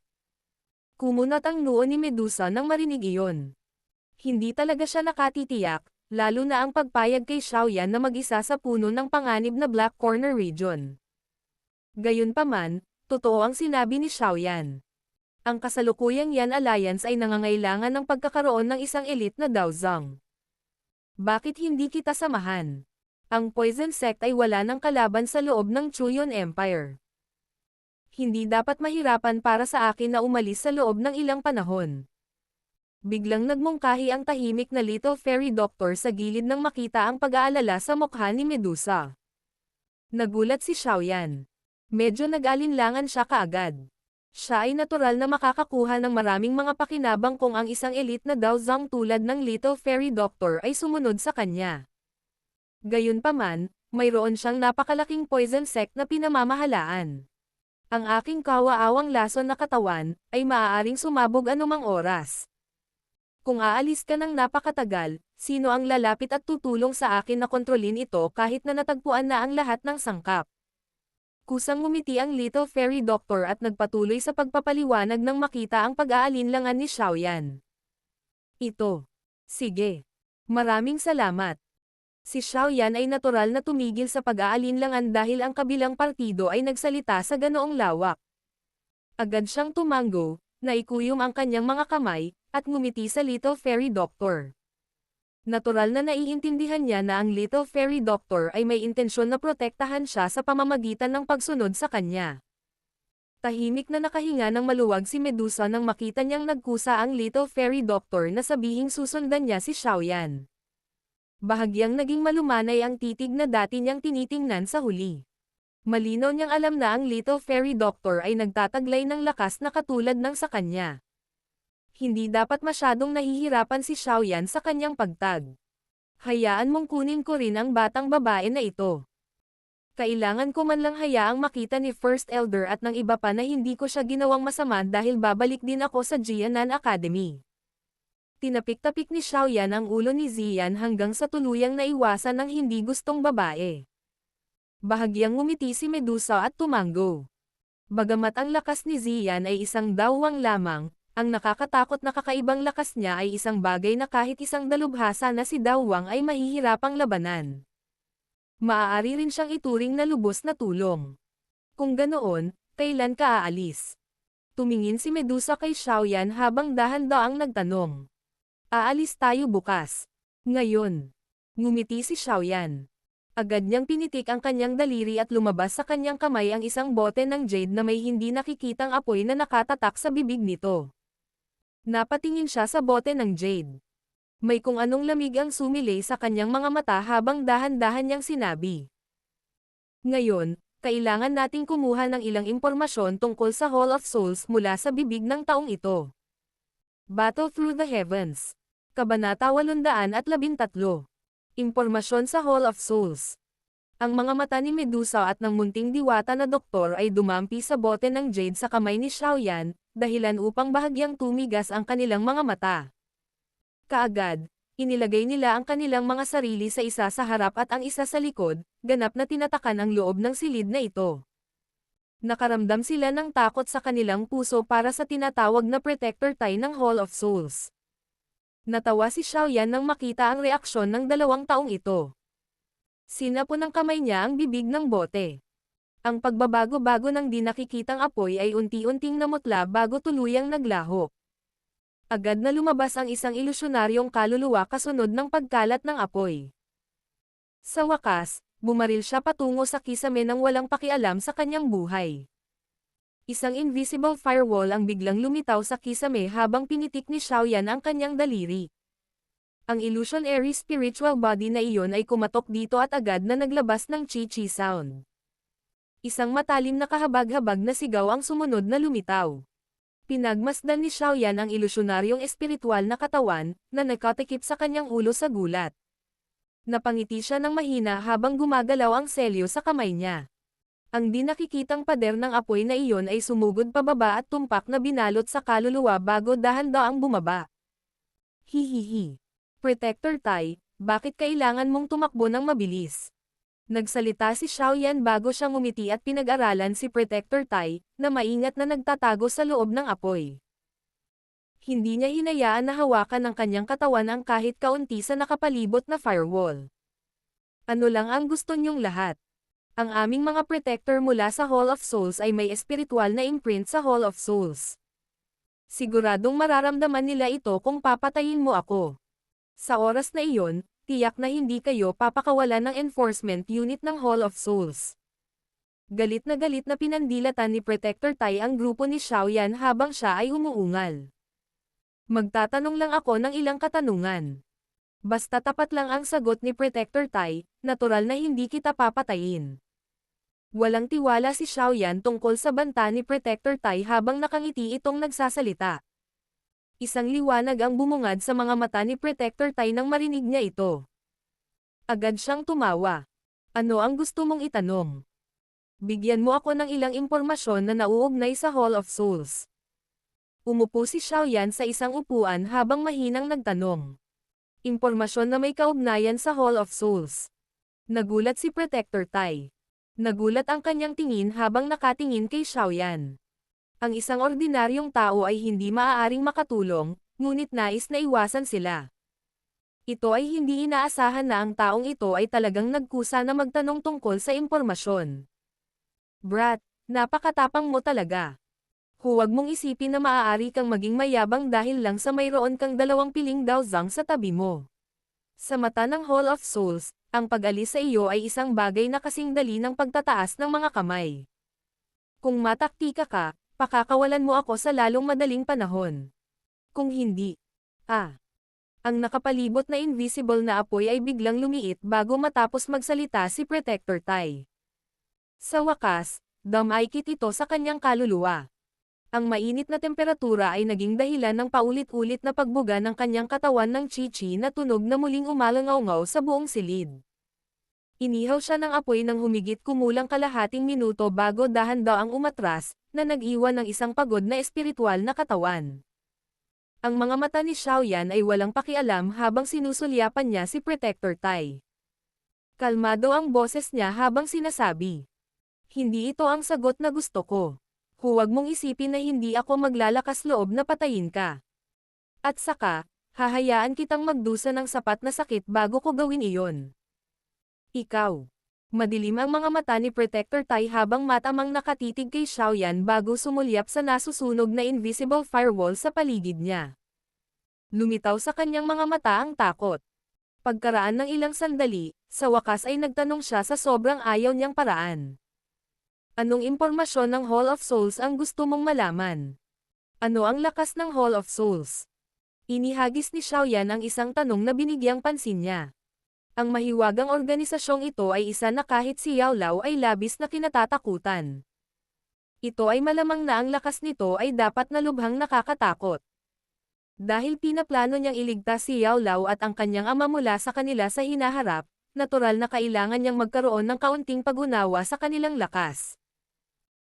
Kumunat ang noo ni Medusa nang marinig iyon. Hindi talaga siya nakatitiyak, lalo na ang pagpayag kay Xiaoyan na mag-isa sa puno ng panganib na Black Corner region. Gayunpaman, totoo ang sinabi ni Xiaoyan. Ang kasalukuyang Yan Alliance ay nangangailangan ng pagkakaroon ng isang elite na Dao Zhang. Bakit hindi kita samahan? Ang Poison Sect ay wala ng kalaban sa loob ng Chuyon Empire. Hindi dapat mahirapan para sa akin na umalis sa loob ng ilang panahon. Biglang nagmungkahi ang tahimik na Little Fairy Doctor sa gilid nang makita ang pag-aalala sa mukha ni Medusa. Nagulat si Xiaoyan. Medyo nag-alinlangan siya kaagad. Siya ay natural na makakakuha ng maraming mga pakinabang kung ang isang elite na Dao Zhang tulad ng Little Fairy Doctor ay sumunod sa kanya. Gayunpaman, mayroon siyang napakalaking poison sect na pinamamahalaan. Ang aking kawa-awang lason na katawan ay maaaring sumabog anumang oras. Kung aalis ka ng napakatagal, sino ang lalapit at tutulong sa akin na kontrolin ito kahit na natagpuan na ang lahat ng sangkap? Kusang ngumiti ang Little Fairy Doctor at nagpatuloy sa pagpapaliwanag nang makita ang pag-aalinlangan ni Xiaoyan. Ito. Sige. Maraming salamat. Si Xiaoyan ay natural na tumigil sa pag-aalinlangan dahil ang kabilang partido ay nagsalita sa ganoong lawak. Agad siyang tumango, naikuyom ang kanyang mga kamay, at ngumiti sa Little Fairy Doctor. Natural na naiintindihan niya na ang Little Fairy Doctor ay may intensyon na protektahan siya sa pamamagitan ng pagsunod sa kanya. Tahimik na nakahinga ng maluwag si Medusa nang makita niyang nagkusa ang Little Fairy Doctor na sabihing susundan niya si Xiaoyan. Bahagyang naging malumanay ang titig na dati niyang tinitingnan sa huli. Malinaw niyang alam na ang Little Fairy Doctor ay nagtataglay ng lakas na katulad ng sa kanya. Hindi dapat masyadong nahihirapan si Xiaoyan sa kanyang pagtag. Hayaan mong kunin ko rin ang batang babae na ito. Kailangan ko man lang hayaang makita ni First Elder at ng iba pa na hindi ko siya ginawang masama dahil babalik din ako sa Jianan Academy. Tinapik-tapik ni Xiaoyan ang ulo ni Zian hanggang sa tuluyang naiwasan ng hindi gustong babae. Bahagyang ngumiti si Medusa at tumango. Bagamat ang lakas ni Zian ay isang dawang lamang, ang nakakatakot na kakaibang lakas niya ay isang bagay na kahit isang dalubhasa na si Dawang ay mahihirapang labanan. Maaari rin siyang ituring na lubos na tulong. Kung ganoon, kailan ka aalis? Tumingin si Medusa kay Xiaoyan habang dahan-daang nagtanong. Aalis tayo bukas. Ngayon. Ngumiti si Xiaoyan. Agad niyang pinitik ang kanyang daliri at lumabas sa kanyang kamay ang isang bote ng jade na may hindi nakikitang apoy na nakatatak sa bibig nito. Napatingin siya sa bote ng jade. May kung anong lamig ang sumilay sa kanyang mga mata habang dahan-dahan niyang sinabi. Ngayon, kailangan nating kumuha ng ilang impormasyon tungkol sa Hall of Souls mula sa bibig ng taong ito. Battle Through the Heavens. Kabanata 813. Impormasyon sa Hall of Souls. Ang mga mata ni Medusa at ng munting diwata na doktor ay dumampi sa bote ng jade sa kamay ni Xiaoyan, dahilan upang bahagyang tumigas ang kanilang mga mata. Kaagad, inilagay nila ang kanilang mga sarili sa isa sa harap at ang isa sa likod, ganap na tinatakan ang loob ng silid na ito. Nakaramdam sila ng takot sa kanilang puso para sa tinatawag na Protector Tai ng Hall of Souls. Natawa si Xiaoyan nang makita ang reaksyon ng dalawang taong ito. Sinapo ng kamay niya ang bibig ng bote. Ang pagbabago-bago ng di nakikitang apoy ay unti-unting namutla bago tuluyang naglaho. Agad na lumabas ang isang ilusyonaryong kaluluwa kasunod ng pagkalat ng apoy. Sa wakas, bumaril siya patungo sa kisame nang walang pakialam sa kanyang buhay. Isang invisible firewall ang biglang lumitaw sa kisame habang pinitik ni Xiaoyan ang kanyang daliri. Ang illusionary spiritual body na iyon ay kumatok dito at agad na naglabas ng chi-chi sound. Isang matalim na kahabag-habag na sigaw ang sumunod na lumitaw. Pinagmasdan ni Xiaoyan ang ilusyonaryong espiritual na katawan, na nakatikip sa kanyang ulo sa gulat. Napangiti siya ng mahina habang gumagalaw ang selyo sa kamay niya. Ang di nakikitang pader ng apoy na iyon ay sumugod pababa at tumpak na binalot sa kaluluwa bago dahan-daang bumaba. Hihihi. Protector Tai, bakit kailangan mong tumakbo ng mabilis? Nagsalita si Xiaoyan bago siya ngumiti at pinag-aralan si Protector Tai, na maingat na nagtatago sa loob ng apoy. Hindi niya hinayaan na hawakan ng kanyang katawan ang kahit kaunti sa nakapalibot na firewall. Ano lang ang gusto niyong lahat? Ang aming mga protector mula sa Hall of Souls ay may espiritual na imprint sa Hall of Souls. Siguradong mararamdaman nila ito kung papatayin mo ako. Sa oras na iyon, tiyak na hindi kayo papakawalan ng enforcement unit ng Hall of Souls. Galit na pinandilatan ni Protector Tai ang grupo ni Xiaoyan habang siya ay umuungal. Magtatanong lang ako ng ilang katanungan. Basta tapat lang ang sagot ni Protector Tai, natural na hindi kita papatayin. Walang tiwala si Xiaoyan tungkol sa banta ni Protector Tai habang nakangiti itong nagsasalita. Isang liwanag ang bumungad sa mga mata ni Protector Tai nang marinig niya ito. Agad siyang tumawa. Ano ang gusto mong itanong? Bigyan mo ako ng ilang impormasyon na nauugnay sa Hall of Souls. Umupo si Xiaoyan sa isang upuan habang mahinang nagtanong. Impormasyon na may kaugnayan sa Hall of Souls. Nagulat si Protector Tai. Nagulat ang kanyang tingin habang nakatingin kay Xiaoyan. Ang isang ordinaryong tao ay hindi maaaring makatulong, ngunit nais na iwasan sila. Ito ay hindi inaasahan na ang taong ito ay talagang nagkusa na magtanong tungkol sa impormasyon. Brat, napakatapang mo talaga. Huwag mong isipin na maaari kang maging mayabang dahil lang sa mayroon kang 2 piling daozang sa tabi mo. Sa mata ng Hall of Souls, ang pag-alis sa iyo ay isang bagay na kasing dali ng pagtataas ng mga kamay. Kung mataktika ka, pakakawalan mo ako sa lalong madaling panahon. Kung hindi, ang nakapalibot na invisible na apoy ay biglang lumiit bago matapos magsalita si Protector Tai. Sa wakas, dumaikit ito sa kanyang kaluluwa. Ang mainit na temperatura ay naging dahilan ng paulit-ulit na pagbuga ng kanyang katawan ng chi-chi na tunog na muling umalangaw-ngaw sa buong silid. Inihaw siya ng apoy ng humigit kumulang kalahating minuto bago dahan-daang umatras, na nag-iwan ng isang pagod na espiritual na katawan. Ang mga mata ni Xiaoyan ay walang pakialam habang sinusulyapan niya si Protector Tai. Kalmado ang boses niya habang sinasabi. Hindi ito ang sagot na gusto ko. Huwag mong isipin na hindi ako maglalakas loob na patayin ka. At saka, hahayaan kitang magdusa ng sapat na sakit bago ko gawin iyon. Ikaw. Madilim ang mga mata ni Protector Tai habang matamang nakatitig kay Xiaoyan bago sumulyap sa nasusunog na invisible firewall sa paligid niya. Lumitaw sa kanyang mga mata ang takot. Pagkaraan ng ilang sandali, sa wakas ay nagtanong siya sa sobrang ayaw niyang paraan. Anong impormasyon ng Hall of Souls ang gusto mong malaman? Ano ang lakas ng Hall of Souls? Inihagis ni Xiaoyan ang isang tanong na binigyang pansin niya. Ang mahiwagang organisasyong ito ay isa na kahit si Yao Lao ay labis na kinatatakutan. Ito ay malamang na ang lakas nito ay dapat na lubhang nakakatakot. Dahil pinaplano niyang iligtas si Yao Lao at ang kanyang ama mula sa kanila sa hinaharap, natural na kailangan niyang magkaroon ng kaunting pag-unawa sa kanilang lakas.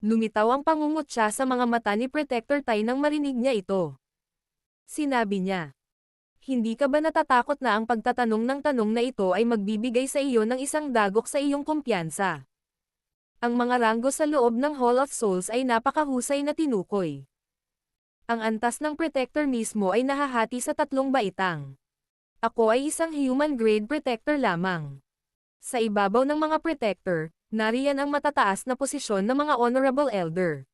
Lumitaw ang pangungutya sa mga mata ni Protector Tai nang marinig niya ito. Sinabi niya, "Hindi ka ba natatakot na ang pagtatanong ng tanong na ito ay magbibigay sa iyo ng isang dagok sa iyong kumpiyansa?" Ang mga ranggo sa loob ng Hall of Souls ay napakahusay na tinukoy. Ang antas ng Protector mismo ay nahahati sa 3 baitang. Ako ay isang human-grade Protector lamang. Sa ibabaw ng mga Protector, nariyan ang matataas na posisyon ng mga Honorable Elder.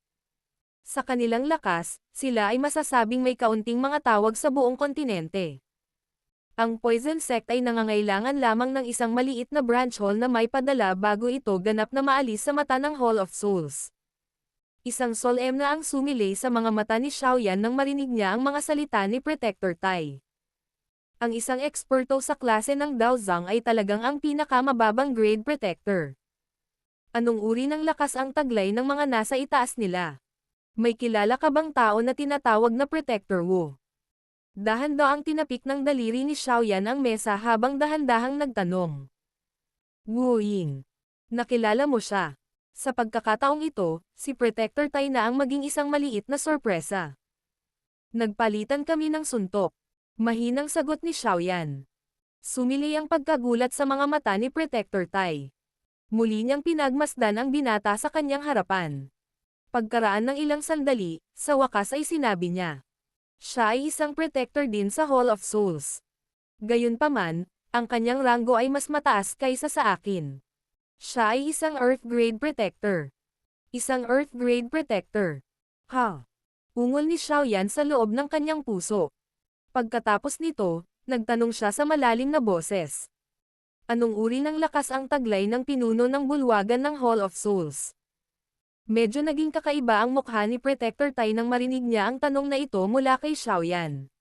Sa kanilang lakas, sila ay masasabing may kaunting mga tawag sa buong kontinente. Ang Poison Sect ay nangangailangan lamang ng isang maliit na branch hall na may padala bago ito ganap na maalis sa mata ng Hall of Souls. Isang solemn na ang sumilay sa mga mata ni Xiaoyan nang marinig niya ang mga salita ni Protector Tai. Ang isang eksperto sa klase ng Daozang ay talagang ang pinakamababang grade Protector. Anong uri ng lakas ang taglay ng mga nasa itaas nila? May kilala ka bang tao na tinatawag na Protector Wu? Dahan-daang tinapik ng daliri ni Xiaoyan ang mesa habang dahan-dahang nagtanong. Wu Ying. Nakilala mo siya. Sa pagkakataong ito, si Protector Tai na ang maging isang maliit na sorpresa. Nagpalitan kami ng suntok. Mahinang sagot ni Xiaoyan. Sumilay ang pagkagulat sa mga mata ni Protector Tai. Muli niyang pinagmasdan ang binata sa kanyang harapan. Pagkaraan ng ilang sandali, sa wakas ay sinabi niya. Siya ay isang Protector din sa Hall of Souls. Gayunpaman, ang kanyang ranggo ay mas mataas kaysa sa akin. Siya ay isang Earth-grade Protector. Isang Earth-grade Protector. Ha? Ungol ni Xiaoyan sa loob ng kanyang puso. Pagkatapos nito, nagtanong siya sa malalim na boses. Anong uri ng lakas ang taglay ng pinuno ng bulwagan ng Hall of Souls? Medyo naging kakaiba ang mukha ni Protector Tai nang marinig niya ang tanong na ito mula kay Xiaoyan.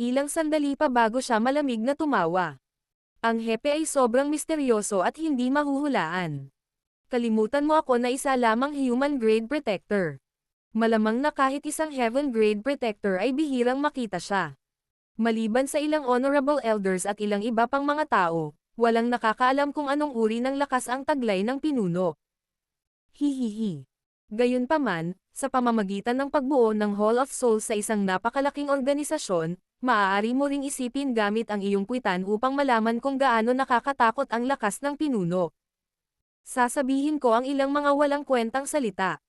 Ilang sandali pa bago siya malamig na tumawa. Ang hepe ay sobrang misteryoso at hindi mahuhulaan. Kalimutan mo ako na isa lamang human-grade Protector. Malamang na kahit isang heaven-grade Protector ay bihirang makita siya. Maliban sa ilang Honorable Elders at ilang iba pang mga tao, walang nakakaalam kung anong uri ng lakas ang taglay ng pinuno. Hihihi. Gayunpaman, sa pamamagitan ng pagbuo ng Hall of Souls sa isang napakalaking organisasyon, maaari mo ring isipin gamit ang iyong puwitan upang malaman kung gaano nakakatakot ang lakas ng pinuno. Sasabihin ko ang ilang mga walang kwentang salita.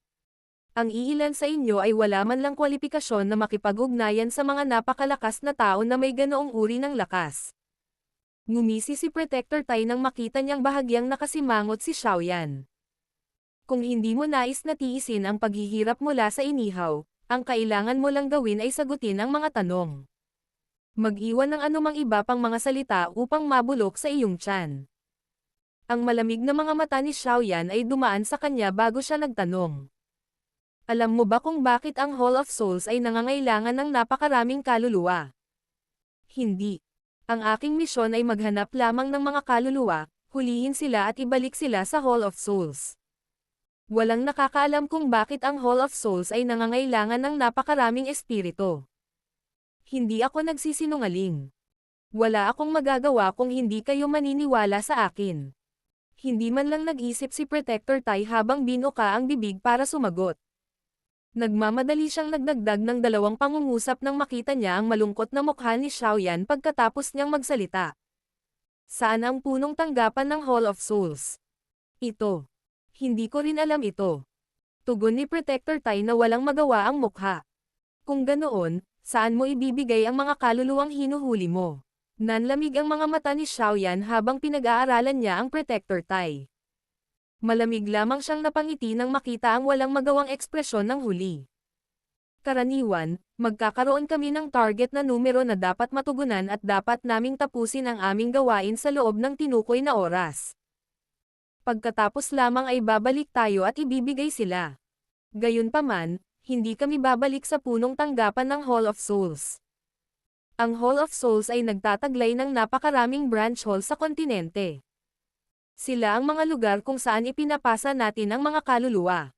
Ang iilan sa inyo ay wala man lang kwalifikasyon na makipag-ugnayan sa mga napakalakas na tao na may ganoong uri ng lakas. Ngumisi si Protector Tai nang makita niyang bahagyang nakasimangot si Xiaoyan. Kung hindi mo nais na tiisin ang paghihirap mula sa inihaw, ang kailangan mo lang gawin ay sagutin ang mga tanong. Mag-iwan ng anumang iba pang mga salita upang mabulok sa iyong tiyan. Ang malamig na mga mata ni Xiaoyan ay dumaan sa kanya bago siya nagtanong. Alam mo ba kung bakit ang Hall of Souls ay nangangailangan ng napakaraming kaluluwa? Hindi. Ang aking misyon ay maghanap lamang ng mga kaluluwa, hulihin sila at ibalik sila sa Hall of Souls. Walang nakakaalam kung bakit ang Hall of Souls ay nangangailangan ng napakaraming espiritu. Hindi ako nagsisinungaling. Wala akong magagawa kung hindi kayo maniniwala sa akin. Hindi man lang nag-isip si Protector Tai habang binuka ang bibig para sumagot. Nagmamadali siyang nagdagdag ng 2 pangungusap nang makita niya ang malungkot na mukha ni Xiaoyan pagkatapos niyang magsalita. Saan ang punong tanggapan ng Hall of Souls? Ito. Hindi ko rin alam ito. Tugon ni Protector Tai na walang magawa ang mukha. Kung ganoon, saan mo ibibigay ang mga kaluluwang hinuhuli mo? Nanlamig ang mga mata ni Xiaoyan habang pinag-aaralan niya ang Protector Tai. Malamig lamang siyang napangiti nang makita ang walang magawang ekspresyon ng huli. Karaniwan, magkakaroon kami ng target na numero na dapat matugunan at dapat naming tapusin ang aming gawain sa loob ng tinukoy na oras. Pagkatapos lamang ay babalik tayo at ibibigay sila. Gayunpaman, hindi kami babalik sa punong tanggapan ng Hall of Souls. Ang Hall of Souls ay nagtataglay ng napakaraming branch hall sa kontinente. Sila ang mga lugar kung saan ipinapasa natin ang mga kaluluwa.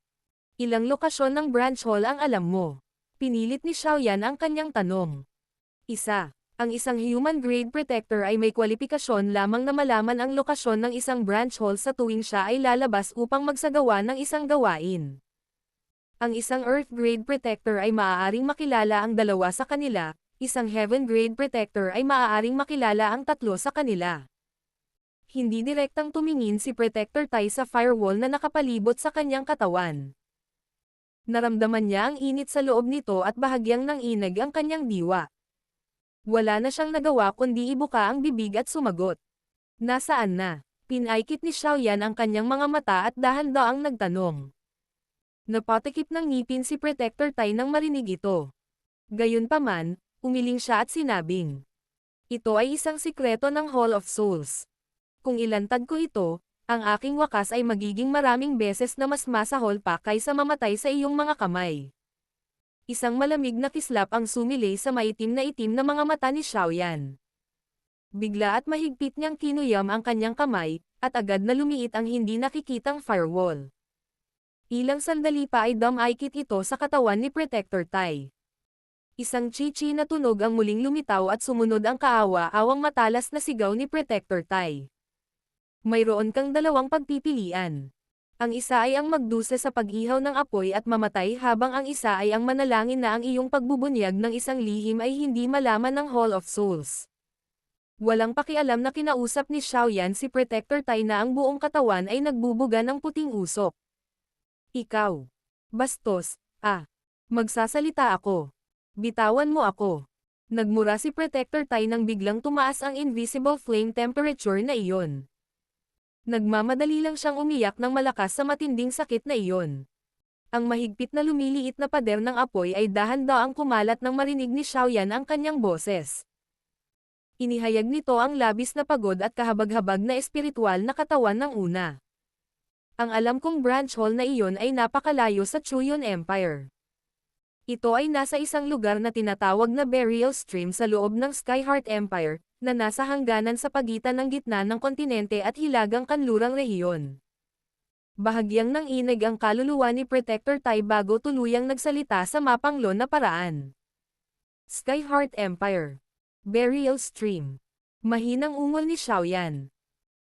Ilang lokasyon ng branch hall ang alam mo? Pinilit ni Xiaoyan ang kanyang tanong. Isa. Ang isang human-grade protector ay may kwalifikasyon lamang na malaman ang lokasyon ng isang branch hall sa tuwing siya ay lalabas upang magsagawa ng isang gawain. Ang isang Earth-grade protector ay maaaring makilala ang dalawa sa kanila, isang Heaven-grade protector ay maaaring makilala ang tatlo sa kanila. Hindi direktang tumingin si Protector Tai sa firewall na nakapalibot sa kanyang katawan. Naramdaman niya ang init sa loob nito at bahagyang nanginag ang kanyang diwa. Wala na siyang nagawa kundi ibuka ang bibig at sumagot. Nasaan na? Pinaikit ni Xiaoyan ang kanyang mga mata at dahan-daang nagtanong. Napatikip ng ngipin si Protector Tai nang marinig ito. Gayunpaman, umiling siya at sinabing, ito ay isang sikreto ng Hall of Souls. Kung ilantad ko ito, ang aking wakas ay magiging maraming beses na mas masahol pa kaysa mamatay sa iyong mga kamay. Isang malamig na kislap ang sumilay sa maitim na mga mata ni Xiaoyan. Bigla at mahigpit niyang kinuyam ang kanyang kamay, at agad na lumiit ang hindi nakikitang firewall. Ilang sandali pa ay dumikit ito sa katawan ni Protector Tai. Isang chichi na tunog ang muling lumitaw at sumunod ang kaawa-awang matalas na sigaw ni Protector Tai. Mayroon kang dalawang pagpipilian. Ang isa ay ang magdusa sa pag-ihaw ng apoy at mamatay habang ang isa ay ang manalangin na ang iyong pagbubunyag ng isang lihim ay hindi malaman ng Hall of Souls. Walang pakialam na kinausap ni Xiaoyan si Protector Tai na ang buong katawan ay nagbubuga ng puting usok. Ikaw. Bastos, magsasalita ako. Bitawan mo ako. Nagmura si Protector Tai nang biglang tumaas ang invisible flame temperature na iyon. Nagmamadali lang siyang umiyak ng malakas sa matinding sakit na iyon. Ang mahigpit na lumiliit na pader ng apoy ay dahan-daang kumalat nang marinig ni Xiaoyan ang kanyang boses. Inihayag nito ang labis na pagod at kahabag-habag na espiritual na katawan ng una. Ang alam kong branch hall na iyon ay napakalayo sa Chuyon Empire. Ito ay nasa isang lugar na tinatawag na Burial Stream sa loob ng Skyheart Empire, na nasa hangganan sa pagitan ng gitna ng kontinente at hilagang kanlurang rehiyon. Bahagyang nanginig ang kaluluwa ni Protector Tai bago tuluyang nagsalita sa mapanglon na paraan. Skyheart Empire. Burial Stream. Mahinang ungol ni Xiaoyan.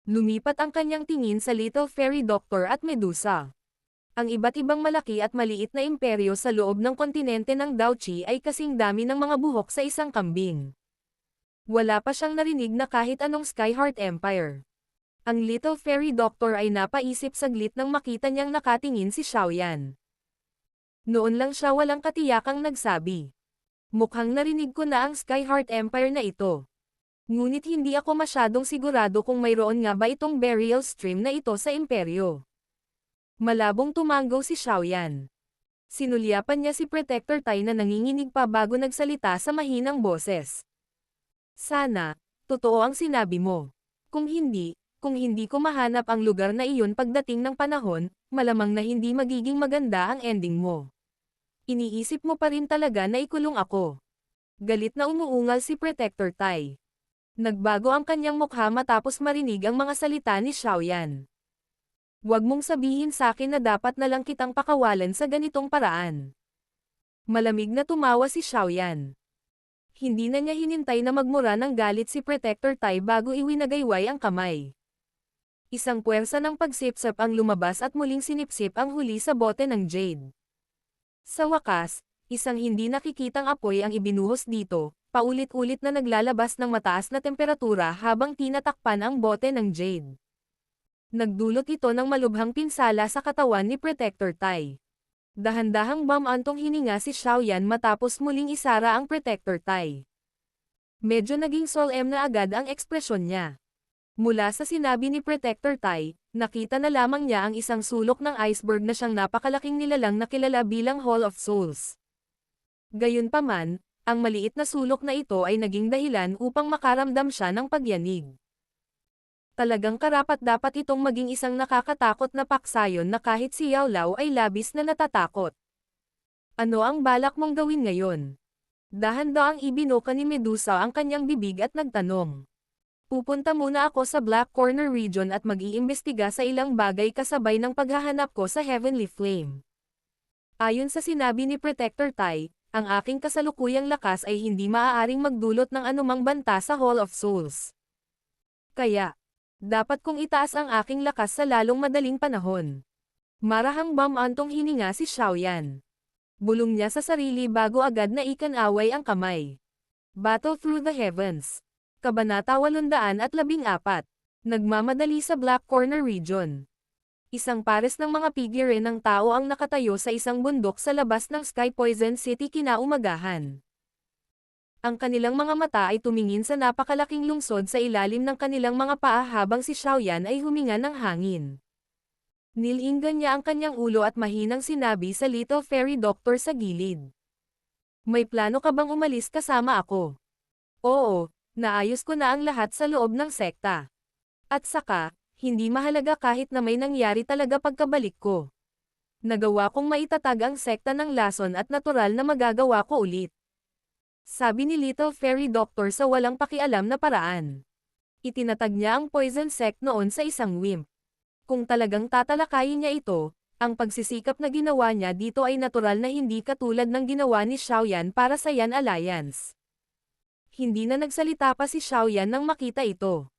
Lumipat ang kanyang tingin sa Little Fairy Doctor at Medusa. Ang iba't ibang malaki at maliit na imperyo sa loob ng kontinente ng Daochi ay kasing dami ng mga buhok sa isang kambing. Wala pa siyang narinig na kahit anong Skyheart Empire. Ang Little Fairy Doctor ay napaisip saglit nang makita niyang nakatingin si Xiaoyan. Noon lang siya walang katiyakang nagsabi. Mukhang narinig ko na ang Skyheart Empire na ito. Ngunit hindi ako masyadong sigurado kung mayroon nga ba itong burial stream na ito sa imperyo. Malabong tumanggaw si Xiaoyan. Sinulyapan niya si Protector Tai na nanginginig pa bago nagsalita sa mahinang boses. Sana, totoo ang sinabi mo. Kung hindi ko mahanap ang lugar na iyon pagdating ng panahon, malamang na hindi magiging maganda ang ending mo. Iniisip mo pa rin talaga na ikulong ako. Galit na umuungal si Protector Tai. Nagbago ang kanyang mukha matapos marinig ang mga salita ni Xiaoyan. Huwag mong sabihin sa akin na dapat na lang kitang pakawalan sa ganitong paraan. Malamig na tumawa si Xiaoyan. Hindi na niya hinintay na magmura ng galit si Protector Tai bago iwinagayway ang kamay. Isang puwersa ng pagsipsip ang lumabas at muling sinipsip ang huli sa bote ng jade. Sa wakas, isang hindi nakikitang apoy ang ibinuhos dito, paulit-ulit na naglalabas ng mataas na temperatura habang tinatakpan ang bote ng jade. Nagdulot ito ng malubhang pinsala sa katawan ni Protector Tai. Dahan-dahang bumantong hininga si Xiaoyan matapos muling isara ang Protector Tai. Medyo naging solemn na agad ang ekspresyon niya. Mula sa sinabi ni Protector Tai, nakita na lamang niya ang isang sulok ng iceberg na siyang napakalaking nilalang na kilala bilang Hall of Souls. Gayunpaman, ang maliit na sulok na ito ay naging dahilan upang makaramdam siya ng pagyanig. Talagang karapat-dapat itong maging isang nakakatakot na paksayon na kahit si Yao Lao ay labis na natatakot. Ano ang balak mong gawin ngayon? Dahan-daang ibinuka ni Medusa ang kanyang bibig at nagtanong. Pupunta muna ako sa Black Corner region at mag-iimbestiga sa ilang bagay kasabay ng paghahanap ko sa Heavenly Flame. Ayon sa sinabi ni Protector Tai, ang aking kasalukuyang lakas ay hindi maaaring magdulot ng anumang banta sa Hall of Souls. Kaya, dapat kong itaas ang aking lakas sa lalong madaling panahon. Marahang bamantong hininga si Xiaoyan. Bulong niya sa sarili bago agad na ikanaway ang kamay. Battle Through the Heavens. Kabanata 814. Nagmamadali sa Black Corner region. Isang pares ng mga figure ng tao ang nakatayo sa isang bundok sa labas ng Sky Poison City kinaumagahan. Ang kanilang mga mata ay tumingin sa napakalaking lungsod sa ilalim ng kanilang mga paa habang si Xiaoyan ay huminga ng hangin. Nilinggan niya ang kanyang ulo at mahinang sinabi sa Little Fairy Doctor sa gilid. May plano ka bang umalis kasama ako? Oo, naayos ko na ang lahat sa loob ng sekta. At saka, hindi mahalaga kahit na may nangyari talaga pagkabalik ko. Nagawa kong maitatag ang sekta ng lason at natural na magagawa ko ulit. Sabi ni Little Fairy Doctor sa walang pakialam na paraan. Itinatag niya ang poison sect noon sa isang wimp. Kung talagang tatalakayin niya ito, ang pagsisikap na ginawa niya dito ay natural na hindi katulad ng ginawa ni Xiaoyan para sa Yan Alliance. Hindi na nagsalita pa si Xiaoyan nang makita ito.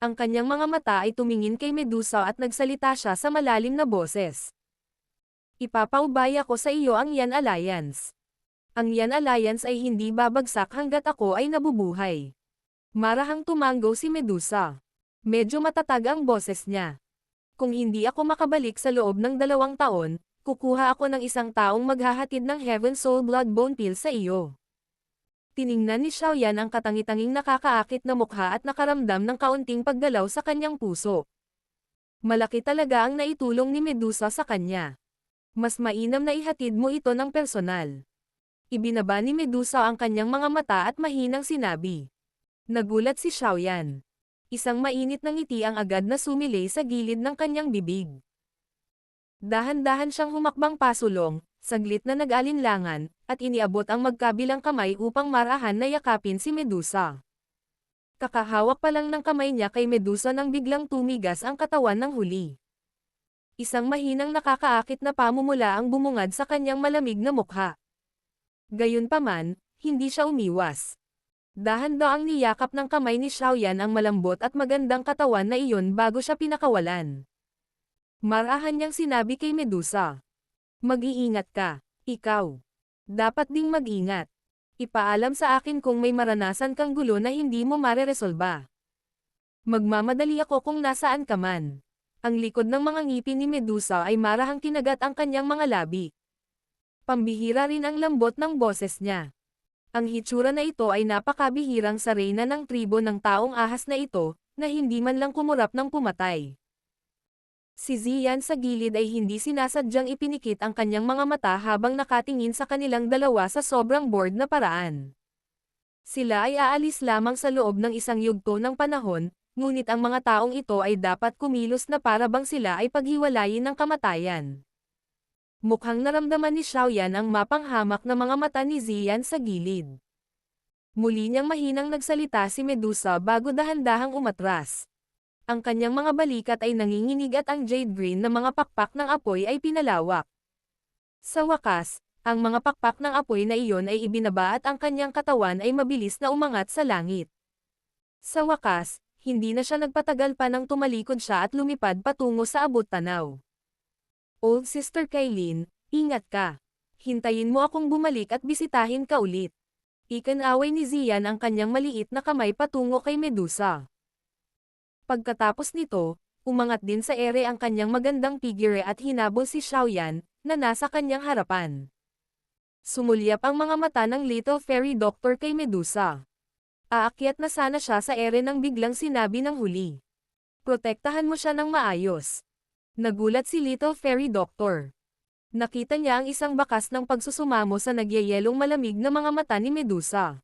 Ang kanyang mga mata ay tumingin kay Medusa at nagsalita siya sa malalim na boses. Ipapaubaya ko sa iyo ang Yan Alliance. Ang Yan Alliance ay hindi babagsak hanggat ako ay nabubuhay. Marahang tumanggo si Medusa. Medyo matatag ang boses niya. Kung hindi ako makabalik sa loob ng 2 taon, kukuha ako ng isang taong maghahatid ng Heaven Soul Blood Bone Pill sa iyo. Tiningnan ni Xiaoyan ang katangi-tanging nakakaakit na mukha at nakaramdam ng kaunting paggalaw sa kanyang puso. Malaki talaga ang naitulong ni Medusa sa kanya. Mas mainam na ihatid mo ito ng personal. Ibinaba ni Medusa ang kanyang mga mata at mahinang sinabi. Nagulat si Xiaoyan. Isang mainit na ngiti ang agad na sumilay sa gilid ng kanyang bibig. Dahan-dahan siyang humakbang pasulong, saglit na nag-alinlangan, at iniabot ang magkabilang kamay upang marahan na yakapin si Medusa. Kakahawak pa lang ng kamay niya kay Medusa nang biglang tumigas ang katawan ng huli. Isang mahinang nakakaakit na pamumula ang bumungad sa kanyang malamig na mukha. Gayunpaman, hindi siya umiwas. Dahan-daang niyakap ng kamay ni Xiaoyan ang malambot at magandang katawan na iyon bago siya pinakawalan. Marahan niyang sinabi kay Medusa. Mag-iingat ka, ikaw. Dapat ding mag-ingat. Ipaalam sa akin kung may maranasan kang gulo na hindi mo mareresolba. Magmamadali ako kung nasaan ka man. Ang likod ng mga ngipin ni Medusa ay marahang kinagat ang kanyang mga labi. Pambihira rin ang lambot ng boses niya. Ang hitsura na ito ay napakabihirang sa reyna ng tribo ng taong ahas na ito, na hindi man lang kumurap ng pumatay. Si Ziyan sa gilid ay hindi sinasadyang ipinikit ang kanyang mga mata habang nakatingin sa kanilang dalawa sa sobrang bored na paraan. Sila ay aalis lamang sa loob ng isang yugto ng panahon, ngunit ang mga taong ito ay dapat kumilos na para bang sila ay paghiwalayin ng kamatayan. Mukhang naramdaman ni Xiaoyan ang mapanghamak na mga mata ni Ziyan sa gilid. Muli niyang mahinang nagsalita si Medusa bago dahan-dahang umatras. Ang kanyang mga balikat ay nanginginig at ang jade green na mga pakpak ng apoy ay pinalawak. Sa wakas, ang mga pakpak ng apoy na iyon ay ibinaba at ang kanyang katawan ay mabilis na umangat sa langit. Sa wakas, hindi na siya nagpatagal pa nang tumalikod siya at lumipad patungo sa abot-tanaw. Old Sister Kailin, ingat ka. Hintayin mo akong bumalik at bisitahin ka ulit. Ikanaway ni Ziyan ang kanyang maliit na kamay patungo kay Medusa. Pagkatapos nito, umangat din sa ere ang kanyang magandang figure at hinabol si Xiaoyan, na nasa kanyang harapan. Sumulyap ang mga mata ng Little Fairy Doctor kay Medusa. Aakyat na sana siya sa ere nang biglang sinabi ng huli. Protektahan mo siya ng maayos. Nagulat si Little Fairy Doctor. Nakita niya ang isang bakas ng pagsusumamo sa nagyayelong malamig na mga mata ni Medusa.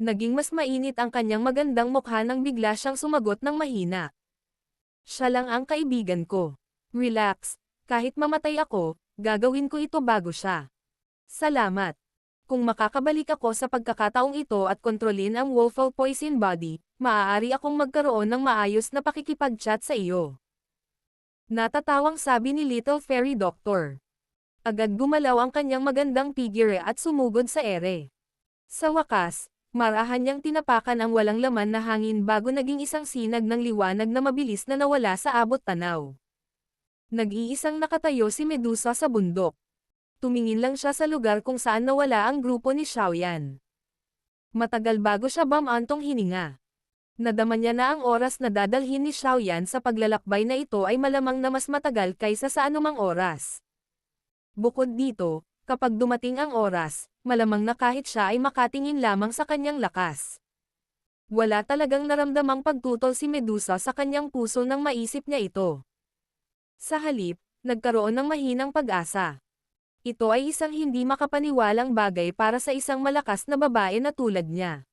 Naging mas mainit ang kanyang magandang mukha nang bigla siyang sumagot ng mahina. Siya lang ang kaibigan ko. Relax, kahit mamatay ako, gagawin ko ito bago siya. Salamat. Kung makakabalik ako sa pagkakataong ito at kontrolin ang Wolfall Poison Body, maaari akong magkaroon ng maayos na pakikipag-chat sa iyo. Natatawang sabi ni Little Fairy Doctor. Agad gumalaw ang kanyang magandang figure at sumugod sa ere. Sa wakas, marahan niyang tinapakan ang walang laman na hangin bago naging isang sinag ng liwanag na mabilis na nawala sa abot tanaw. Nag-iisang nakatayo si Medusa sa bundok. Tumingin lang siya sa lugar kung saan nawala ang grupo ni Xiaoyan. Matagal bago siya bumantong hininga. Nadama niya na ang oras na dadalhin ni Xiaoyan sa paglalakbay na ito ay malamang na mas matagal kaysa sa anumang oras. Bukod dito, kapag dumating ang oras, malamang na kahit siya ay makatingin lamang sa kanyang lakas. Wala talagang naramdamang pagtutol si Medusa sa kanyang puso nang maisip niya ito. Sa halip, nagkaroon ng mahinang pag-asa. Ito ay isang hindi makapaniwalang bagay para sa isang malakas na babae na tulad niya.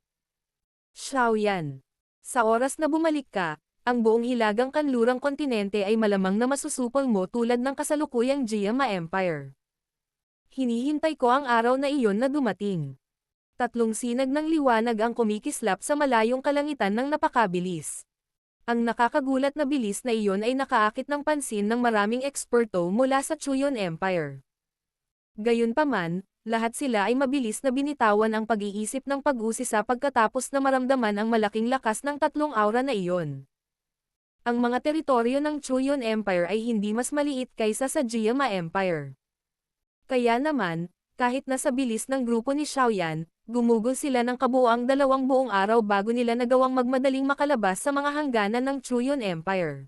Xiaoyan. Sa oras na bumalik ka, ang buong hilagang kanlurang kontinente ay malamang na masusupol mo tulad ng kasalukuyang Jiama Empire. Hinihintay ko ang araw na iyon na dumating. Tatlong sinag ng liwanag ang kumikislap sa malayong kalangitan ng napakabilis. Ang nakakagulat na bilis na iyon ay nakaakit ng pansin ng maraming eksperto mula sa Chuyon Empire. Gayunpaman, lahat sila ay mabilis na binitawan ang pag-iisip ng pag-usisa pagkatapos na maramdaman ang malaking lakas ng tatlong aura na iyon. Ang mga teritoryo ng Chuyon Empire ay hindi mas maliit kaysa sa Jiama Empire. Kaya naman, kahit nasa bilis ng grupo ni Xiaoyan, gumugol sila ng kabuuang 2 buong araw bago nila nagawang magmadaling makalabas sa mga hangganan ng Chuyon Empire.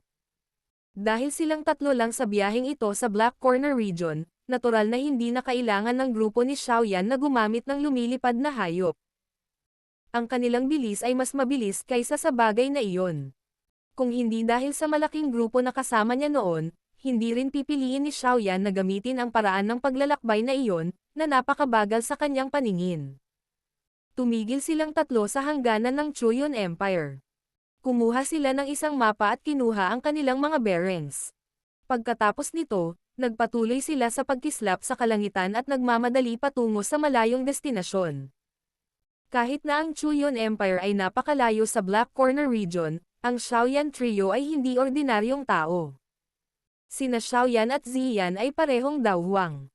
Dahil silang tatlo lang sa biyaheng ito sa Black Corner Region, natural na hindi na kailangan ng grupo ni Xiaoyan na gumamit ng lumilipad na hayop. Ang kanilang bilis ay mas mabilis kaysa sa bagay na iyon. Kung hindi dahil sa malaking grupo na kasama niya noon, hindi rin pipiliin ni Xiaoyan na gamitin ang paraan ng paglalakbay na iyon, na napakabagal sa kanyang paningin. Tumigil silang tatlo sa hangganan ng Chuyon Empire. Kumuha sila ng isang mapa at kinuha ang kanilang mga bearings. Pagkatapos nito, nagpatuloy sila sa pagkislap sa kalangitan at nagmamadali patungo sa malayong destinasyon. Kahit na ang Chuyon Empire ay napakalayo sa Black Corner Region, ang Xiaoyan Trio ay hindi ordinaryong tao. Sina Xiaoyan at Ziyan ay parehong dawhang.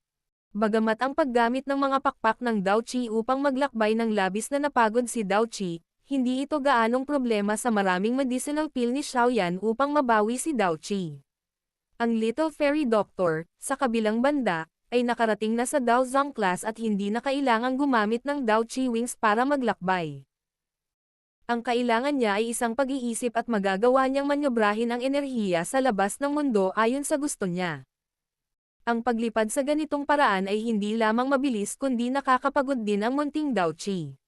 Bagamat ang paggamit ng mga pakpak ng Daoqi upang maglakbay ng labis na napagod si Daoqi, hindi ito gaanong problema sa maraming medicinal pill ni Xiaoyan upang mabawi si Daoqi. Ang Little Fairy Doctor, sa kabilang banda, ay nakarating na sa Daozang class at hindi na kailangang gumamit ng Daoqi wings para maglakbay. Ang kailangan niya ay isang pag-iisip at magagawa niyang manyobrahin ang enerhiya sa labas ng mundo ayon sa gusto niya. Ang paglipad sa ganitong paraan ay hindi lamang mabilis kundi nakakapagod din ang munting Daoqi.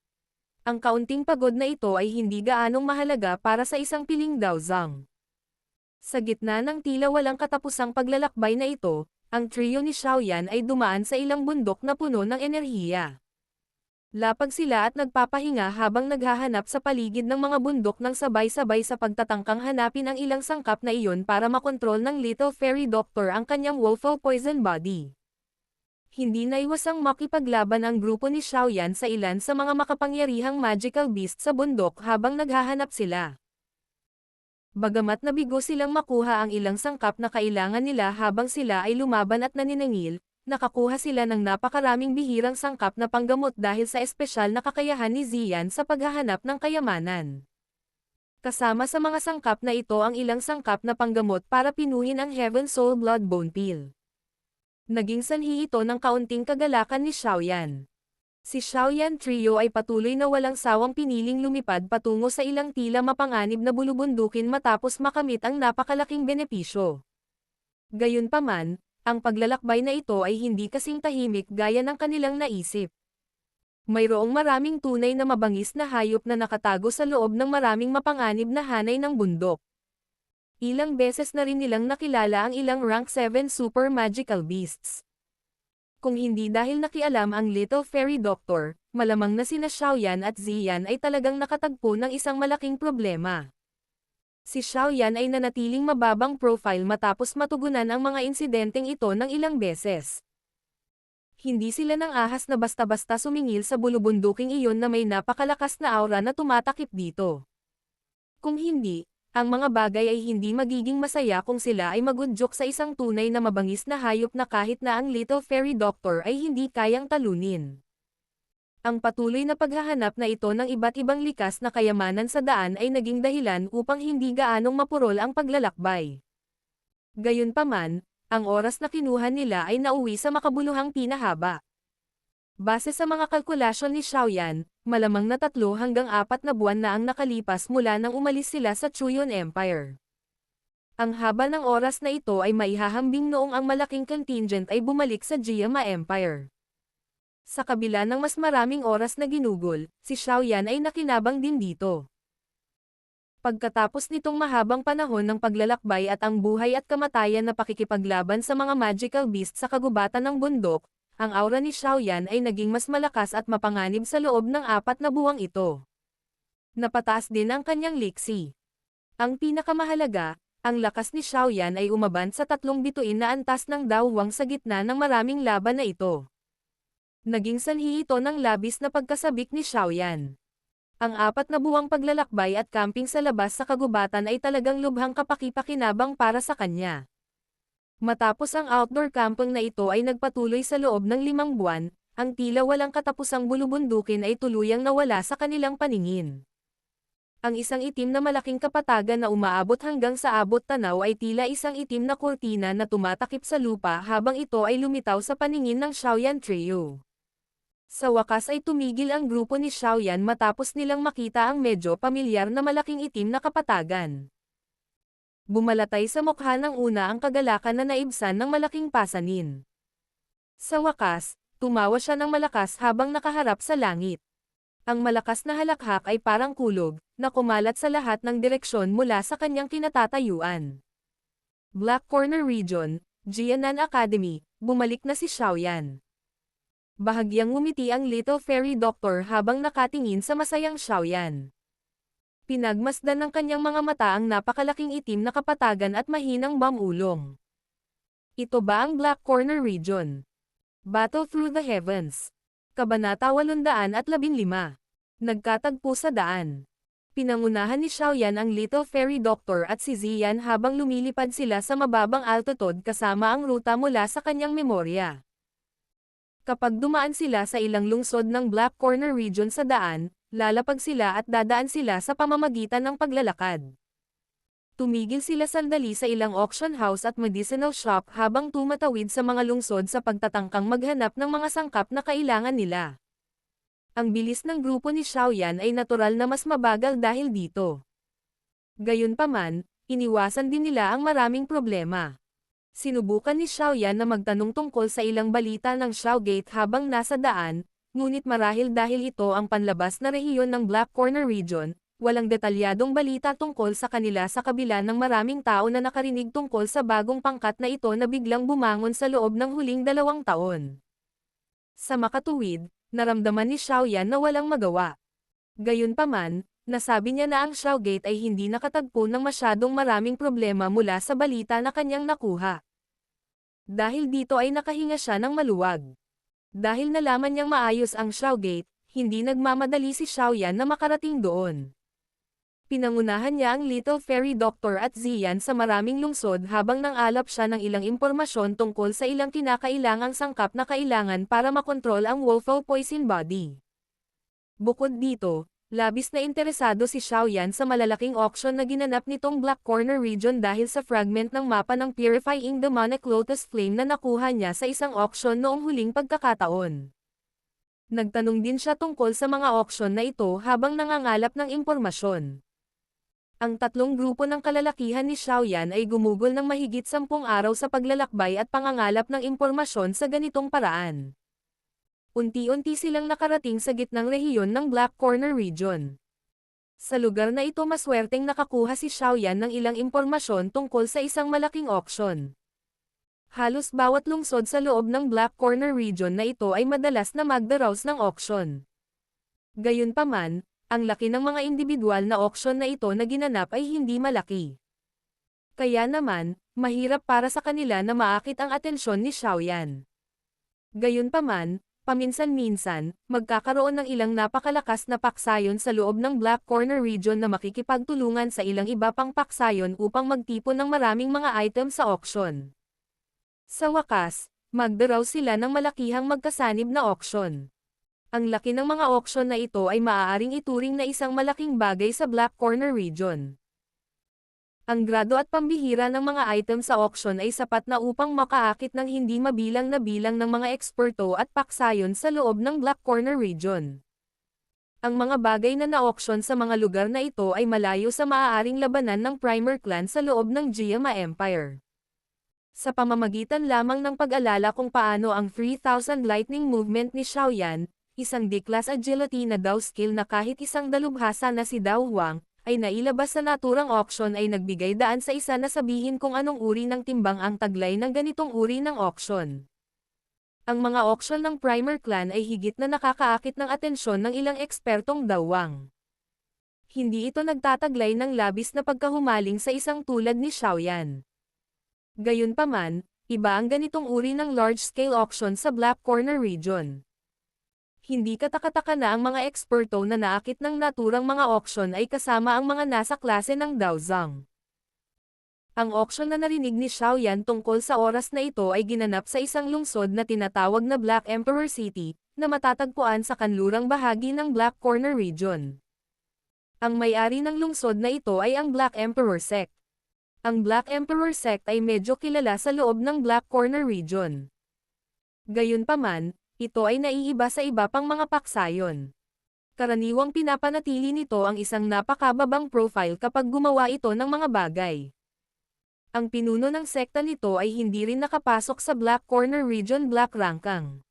Ang kaunting pagod na ito ay hindi gaanong mahalaga para sa isang piling Daozang. Sa gitna ng tila walang katapusang paglalakbay na ito, ang trio ni Xiaoyan ay dumaan sa ilang bundok na puno ng enerhiya. Lapag sila at nagpapahinga habang naghahanap sa paligid ng mga bundok ng sabay-sabay sa pagtatangkang hanapin ang ilang sangkap na iyon para makontrol ng Little Fairy Doctor ang kanyang Wolfall Poison Body. Hindi naiwasang makipaglaban ang grupo ni Xiaoyan sa ilan sa mga makapangyarihang magical beast sa bundok habang naghahanap sila. Bagamat nabigo silang makuha ang ilang sangkap na kailangan nila habang sila ay lumaban at naniningil, nakakuha sila ng napakaraming bihirang sangkap na panggamot dahil sa espesyal na kakayahan ni Ziyan sa paghahanap ng kayamanan. Kasama sa mga sangkap na ito ang ilang sangkap na panggamot para pinuhin ang Heaven Soul Blood Bone Pill. Naging sanhi ito ng kaunting kagalakan ni Xiaoyan. Si Xiaoyan Trio ay patuloy na walang sawang piniling lumipad patungo sa ilang tila mapanganib na bulubundukin matapos makamit ang napakalaking benepisyo. Gayunpaman, ang paglalakbay na ito ay hindi kasing tahimik gaya ng kanilang naisip. Mayroong maraming tunay na mabangis na hayop na nakatago sa loob ng maraming mapanganib na hanay ng bundok. Ilang beses na rin nilang nakilala ang ilang rank 7 super magical beasts. Kung hindi dahil nakialam ang Little Fairy Doctor, malamang na sina Xiaoyan at Ziyan ay talagang nakatagpo ng isang malaking problema. Si Xiaoyan ay nanatiling mababang profile matapos matugunan ang mga insidenteng ito ng ilang beses. hindi sila nang ahas na basta-basta sumingil sa bulubunduking iyon na may napakalakas na aura na tumatakip dito. Kung hindi, ang mga bagay ay hindi magiging masaya kung sila ay magudyok sa isang tunay na mabangis na hayop na kahit na ang Little Fairy Doctor ay hindi kayang talunin. Ang patuloy na paghahanap na ito ng iba't ibang likas na kayamanan sa daan ay naging dahilan upang hindi gaanong mapurol ang paglalakbay. Gayunpaman, ang oras na kinuha nila ay nauwi sa makabuluhang pinahaba. Base sa mga kalkulasyon ni Xiaoyan, malamang na 3 hanggang 4 na buwan na ang nakalipas mula nang umalis sila sa Chuyon Empire. Ang haba ng oras na ito ay maihahambing noong ang malaking contingent ay bumalik sa Jiama Empire. Sa kabila ng mas maraming oras na ginugol, si Xiaoyan ay nakinabang din dito. Pagkatapos nitong mahabang panahon ng paglalakbay at ang buhay at kamatayan na pakikipaglaban sa mga magical beast sa kagubatan ng bundok, ang aura ni Xiaoyan ay naging mas malakas at mapanganib sa loob ng 4 na buwang ito. Napataas din ang kanyang liksi. Ang pinakamahalaga, ang lakas ni Xiaoyan ay umaban sa 3 bituin na antas ng dawwang sa gitna ng maraming laban na ito. Naging sanhi ito ng labis na pagkasabik ni Xiaoyan. Ang 4 na buwang paglalakbay at camping sa labas sa kagubatan ay talagang lubhang kapaki-pakinabang para sa kanya. Matapos ang outdoor camping na ito ay nagpatuloy sa loob ng 5 buwan, ang tila walang katapusang bulubundukin ay tuluyang nawala sa kanilang paningin. Ang isang itim na malaking kapatagan na umaabot hanggang sa abot tanaw ay tila isang itim na kurtina na tumatakip sa lupa habang ito ay lumitaw sa paningin ng Xiaoyan Trio. Sa wakas ay tumigil ang grupo ni Xiaoyan matapos nilang makita ang medyo pamilyar na malaking itim na kapatagan. Bumalatay sa mukha ng una ang kagalakan na naibsan ng malaking pasanin. Sa wakas, tumawa siya ng malakas habang nakaharap sa langit. Ang malakas na halakhak ay parang kulog, na kumalat sa lahat ng direksyon mula sa kanyang kinatatayuan. Black Corner Region, Jianan Academy, bumalik na si Xiaoyan. Bahagyang ngumiti ang Little Fairy Doctor habang nakatingin sa masayang Xiaoyan. Pinagmasdan ng kanyang mga mata ang napakalaking itim na kapatagan at mahinang bamulong. Ito ba ang Black Corner Region? Battle Through the Heavens. Kabanata 815. Nagkatagpo sa daan. Pinangunahan ni Xiaoyan ang Little Fairy Doctor at si Ziyan habang lumilipad sila sa mababang altitude kasama ang ruta mula sa kanyang memorya. Kapag dumaan sila sa ilang lungsod ng Black Corner Region sa daan, lalapag sila at dadaan sila sa pamamagitan ng paglalakad. Tumigil sila sandali sa ilang auction house at medicinal shop habang tumatawid sa mga lungsod sa pagtatangkang maghanap ng mga sangkap na kailangan nila. Ang bilis ng grupo ni Xiaoyan ay natural na mas mabagal dahil dito. Gayunpaman, iniwasan din nila ang maraming problema. Sinubukan ni Xiaoyan na magtanong tungkol sa ilang balita ng Xiao Gate habang nasa daan, ngunit marahil dahil ito ang panlabas na rehiyon ng Black Corner Region, walang detalyadong balita tungkol sa kanila sa kabila ng maraming tao na nakarinig tungkol sa bagong pangkat na ito na biglang bumangon sa loob ng huling 2 taon. Sa makatuwid, naramdaman ni Xiaoyan na walang magawa. Gayunpaman, nasabi niya na ang Xiao Gate ay hindi nakatagpo ng masyadong maraming problema mula sa balita na kanyang nakuha. Dahil dito ay nakahinga siya ng maluwag. Dahil nalaman niyang maayos ang Xiao Gate, hindi nagmamadali si Xiaoyan na makarating doon. Pinangunahan niya ang Little Fairy Doctor at Ziyan sa maraming lungsod habang nangalap siya ng ilang impormasyon tungkol sa ilang kinakailangang sangkap na kailangan para makontrol ang Wolfo Poison Body. Bukod dito, labis na interesado si Xiaoyan sa malalaking auction na ginanap nitong Black Corner Region dahil sa fragment ng mapa ng Purifying Demonic Lotus Flame na nakuha niya sa isang auction noong huling pagkakataon. Nagtanong din siya tungkol sa mga auction na ito habang nangangalap ng impormasyon. Ang 3 grupo ng kalalakihan ni Xiaoyan ay gumugol ng mahigit 10 araw sa paglalakbay at pangangalap ng impormasyon sa ganitong paraan. Unti-unti silang nakarating sa gitnang rehiyon ng Black Corner Region. Sa lugar na ito maswerteng nakakuha si Xiaoyan ng ilang impormasyon tungkol sa isang malaking auction. Halos bawat lungsod sa loob ng Black Corner Region na ito ay madalas na magdaraos ng auction. Gayunpaman, ang laki ng mga individual na auction na ito na ginanap ay hindi malaki. Kaya naman, mahirap para sa kanila na maakit ang atensyon ni Xiaoyan. Gayunpaman, paminsan-minsan, magkakaroon ng ilang napakalakas na paksayon sa loob ng Black Corner region na makikipagtulungan sa ilang iba pang paksayon upang magtipon ng maraming mga item sa auction. Sa wakas, magdaraw sila ng malakihang magkasanib na auction. Ang laki ng mga auction na ito ay maaaring ituring na isang malaking bagay sa Black Corner region. Ang grado at pambihira ng mga item sa auction ay sapat na upang makaakit ng hindi mabilang na bilang ng mga eksperto at paksayon sa loob ng Black Corner region. Ang mga bagay na na-auction sa mga lugar na ito ay malayo sa maaaring labanan ng Primer Clan sa loob ng Jiama Empire. Sa pamamagitan lamang ng pag-alala kung paano ang 3,000 Lightning Movement ni Xiaoyan, isang D-class agility na Dao skill na kahit isang dalubhasa na si Dao Huang, ay nailabas sa naturang auction ay nagbigay daan sa isa na sabihin kung anong uri ng timbang ang taglay ng ganitong uri ng auction. Ang mga auction ng Primer Clan ay higit na nakakaakit ng atensyon ng ilang ekspertong dawang. Hindi ito nagtataglay ng labis na pagkahumaling sa isang tulad ni Xiaoyan. Gayunpaman, iba ang ganitong uri ng large-scale auction sa Black Corner region. Hindi katakataka na ang mga eksperto na naakit ng naturang mga auction ay kasama ang mga nasa klase ng Daozang. Ang auction na narinig ni Xiaoyan tungkol sa oras na ito ay ginanap sa isang lungsod na tinatawag na Black Emperor City, na matatagpuan sa kanlurang bahagi ng Black Corner region. Ang may-ari ng lungsod na ito ay ang Black Emperor Sect. Ang Black Emperor Sect ay medyo kilala sa loob ng Black Corner region. Gayunpaman, ito ay naiiba sa iba pang mga paksayon. Karaniwang pinapanatili nito ang isang napakababang profile kapag gumawa ito ng mga bagay. Ang pinuno ng sekta nito ay hindi rin nakapasok sa Black Corner region Black Rankang.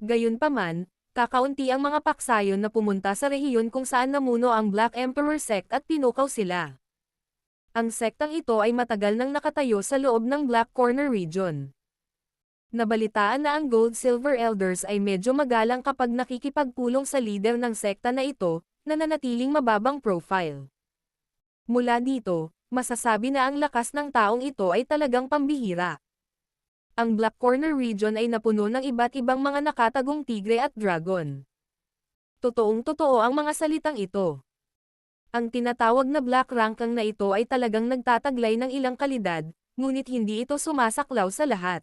Gayunpaman, kakaunti ang mga paksayon na pumunta sa rehiyon kung saan namuno ang Black Emperor Sect at pinukaw sila. Ang sektang ito ay matagal nang nakatayo sa loob ng Black Corner region. Nabalitaan na ang Gold-Silver Elders ay medyo magalang kapag nakikipagpulong sa leader ng sekta na ito, na nanatiling mababang profile. Mula dito, masasabi na ang lakas ng taong ito ay talagang pambihira. Ang Black Corner region ay napuno ng iba't ibang mga nakatagong tigre at dragon. Totoong-totoo ang mga salitang ito. Ang tinatawag na Black Rankang na ito ay talagang nagtataglay ng ilang kalidad, ngunit hindi ito sumasaklaw sa lahat.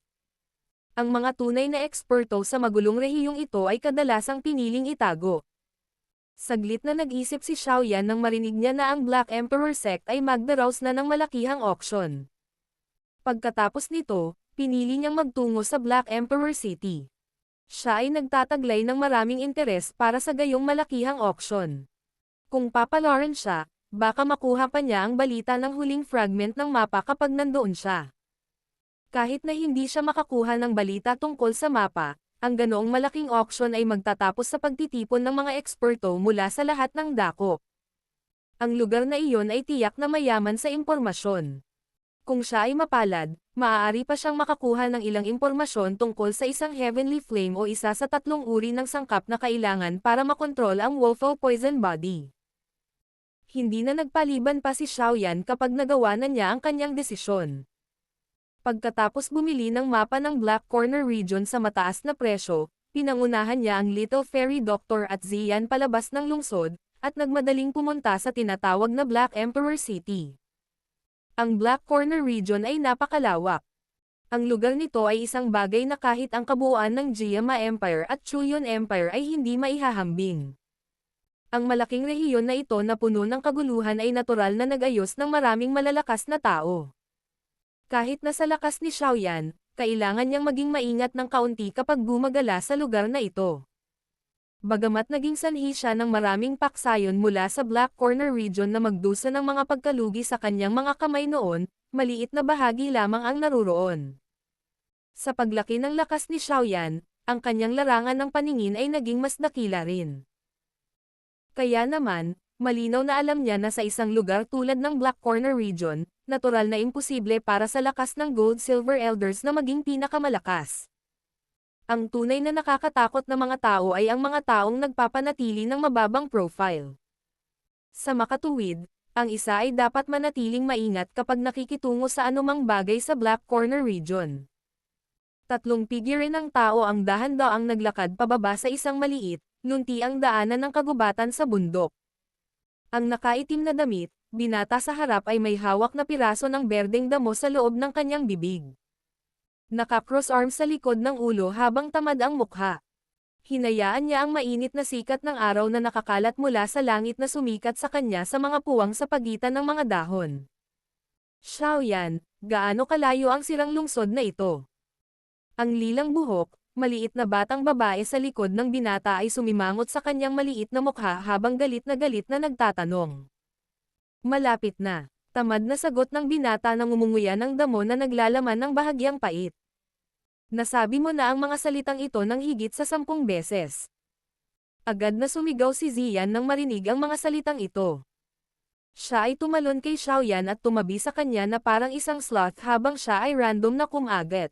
Ang mga tunay na eksperto sa magulong rehiyong ito ay kadalasang piniling itago. Saglit na nag-isip si Xiaoyan nang marinig niya na ang Black Emperor Sect ay magdaraos na ng malakihang auction. Pagkatapos nito, pinili niyang magtungo sa Black Emperor City. Siya ay nagtataglay ng maraming interes para sa gayong malakihang auction. Kung papalaran siya, baka makuha pa niya ang balita ng huling fragment ng mapa kapag nandoon siya. Kahit na hindi siya makakuha ng balita tungkol sa mapa, ang ganoong malaking auction ay magtatapos sa pagtitipon ng mga eksperto mula sa lahat ng dako. Ang lugar na iyon ay tiyak na mayaman sa impormasyon. Kung siya ay mapalad, maaari pa siyang makakuha ng ilang impormasyon tungkol sa isang Heavenly Flame o isa sa 3 uri ng sangkap na kailangan para makontrol ang Wolfo Poison Body. Hindi na nagpaliban pa si Xiaoyan kapag nagawa na niya ang kanyang desisyon. Pagkatapos bumili ng mapa ng Black Corner region sa mataas na presyo, pinangunahan niya ang Little Fairy Doctor at Ziyan palabas ng lungsod, at nagmadaling pumunta sa tinatawag na Black Emperor City. Ang Black Corner region ay napakalawak. Ang lugar nito ay isang bagay na kahit ang kabuuan ng Jiama Empire at Chuyon Empire ay hindi maihahambing. Ang malaking rehiyon na ito na puno ng kaguluhan ay natural na nag-ayos ng maraming malalakas na tao. Kahit na sa lakas ni Xiaoyan, kailangan niyang maging maingat ng kaunti kapag gumagala sa lugar na ito. Bagamat naging sanhi siya ng maraming paksayon mula sa Black Corner region na magdusa ng mga pagkalugi sa kanyang mga kamay noon, maliit na bahagi lamang ang naruroon. Sa paglaki ng lakas ni Xiaoyan, ang kanyang larangan ng paningin ay naging mas dakila rin. Kaya naman, malinaw na alam niya na sa isang lugar tulad ng Black Corner region, natural na imposible para sa lakas ng Gold-Silver Elders na maging pinakamalakas. Ang tunay na nakakatakot na mga tao ay ang mga taong nagpapanatili ng mababang profile. Sa makatuwid, ang isa ay dapat manatiling maingat kapag nakikitungo sa anumang bagay sa Black Corner region. Tatlong figure ng tao ang dahan-daang naglakad pababa sa isang maliit, luntiang daanan ng kagubatan sa bundok. Ang nakaitim na damit, binata sa harap ay may hawak na piraso ng berdeng damo sa loob ng kanyang bibig. Naka-cross arm sa likod ng ulo habang tamad ang mukha. Hinayaan niya ang mainit na sikat ng araw na nakakalat mula sa langit na sumikat sa kanya sa mga puwang sa pagitan ng mga dahon. Xiaoyan, gaano kalayo ang sirang lungsod na ito? Ang lilang buhok, maliit na batang babae sa likod ng binata ay sumimangot sa kanyang maliit na mukha habang galit na nagtatanong. Malapit na. Tamad na sagot ng binata nang umunguya ng damo na naglalaman ng bahagyang pait. Nasabi mo na ang mga salitang ito ng higit sa 10 beses. Agad na sumigaw si Ziyan nang marinig ang mga salitang ito. Siya ay tumalon kay Xiaoyan at tumabi sa kanya na parang isang sloth habang siya ay random na kumagat.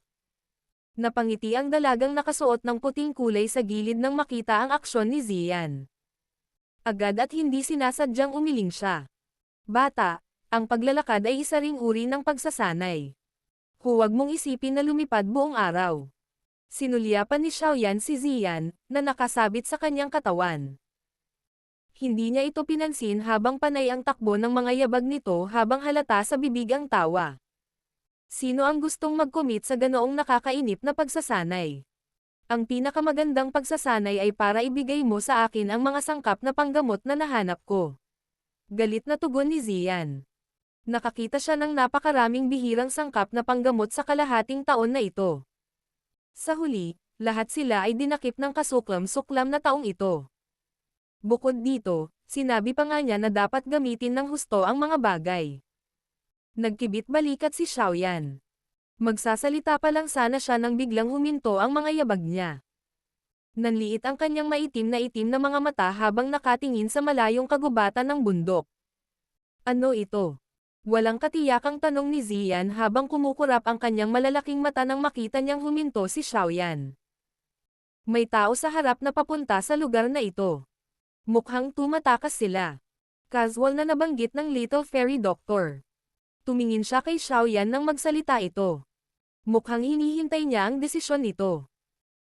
Napangiti ang dalagang nakasuot ng puting kulay sa gilid nang makita ang aksyon ni Ziyan. Agad at hindi sinasadyang umiling siya. Bata, ang paglalakad ay isa ring uri ng pagsasanay. Huwag mong isipin na lumipad buong araw. Sinulyapan ni Xiaoyan si Ziyan, na nakasabit sa kanyang katawan. Hindi niya ito pinansin habang panay ang takbo ng mga yabag nito habang halata sa bibig ang tawa. Sino ang gustong mag-commit sa ganoong nakakainip na pagsasanay? Ang pinakamagandang pagsasanay ay para ibigay mo sa akin ang mga sangkap na panggamot na nahanap ko. Galit na tugon ni Ziyan. Nakakita siya ng napakaraming bihirang sangkap na panggamot sa kalahating taon na ito. Sa huli, lahat sila ay dinakip ng kasuklam-suklam na taong ito. Bukod dito, sinabi pa nga niya na dapat gamitin ng husto ang mga bagay. Nagkibit balikat si Xiaoyan. Magsasalita pa lang sana siya nang biglang huminto ang mga yabag niya. Nanliit ang kanyang maitim na mga mata habang nakatingin sa malayong kagubatan ng bundok. Ano ito? Walang katiyakang tanong ni Ziyan habang kumukurap ang kanyang malalaking mata nang makita niyang huminto si Xiaoyan. May tao sa harap na papunta sa lugar na ito. Mukhang tumatakas sila. Casual na nabanggit ng Little Fairy Doctor. Tumingin siya kay Xiaoyan nang magsalita ito. Mukhang hinihintay niya ang desisyon nito.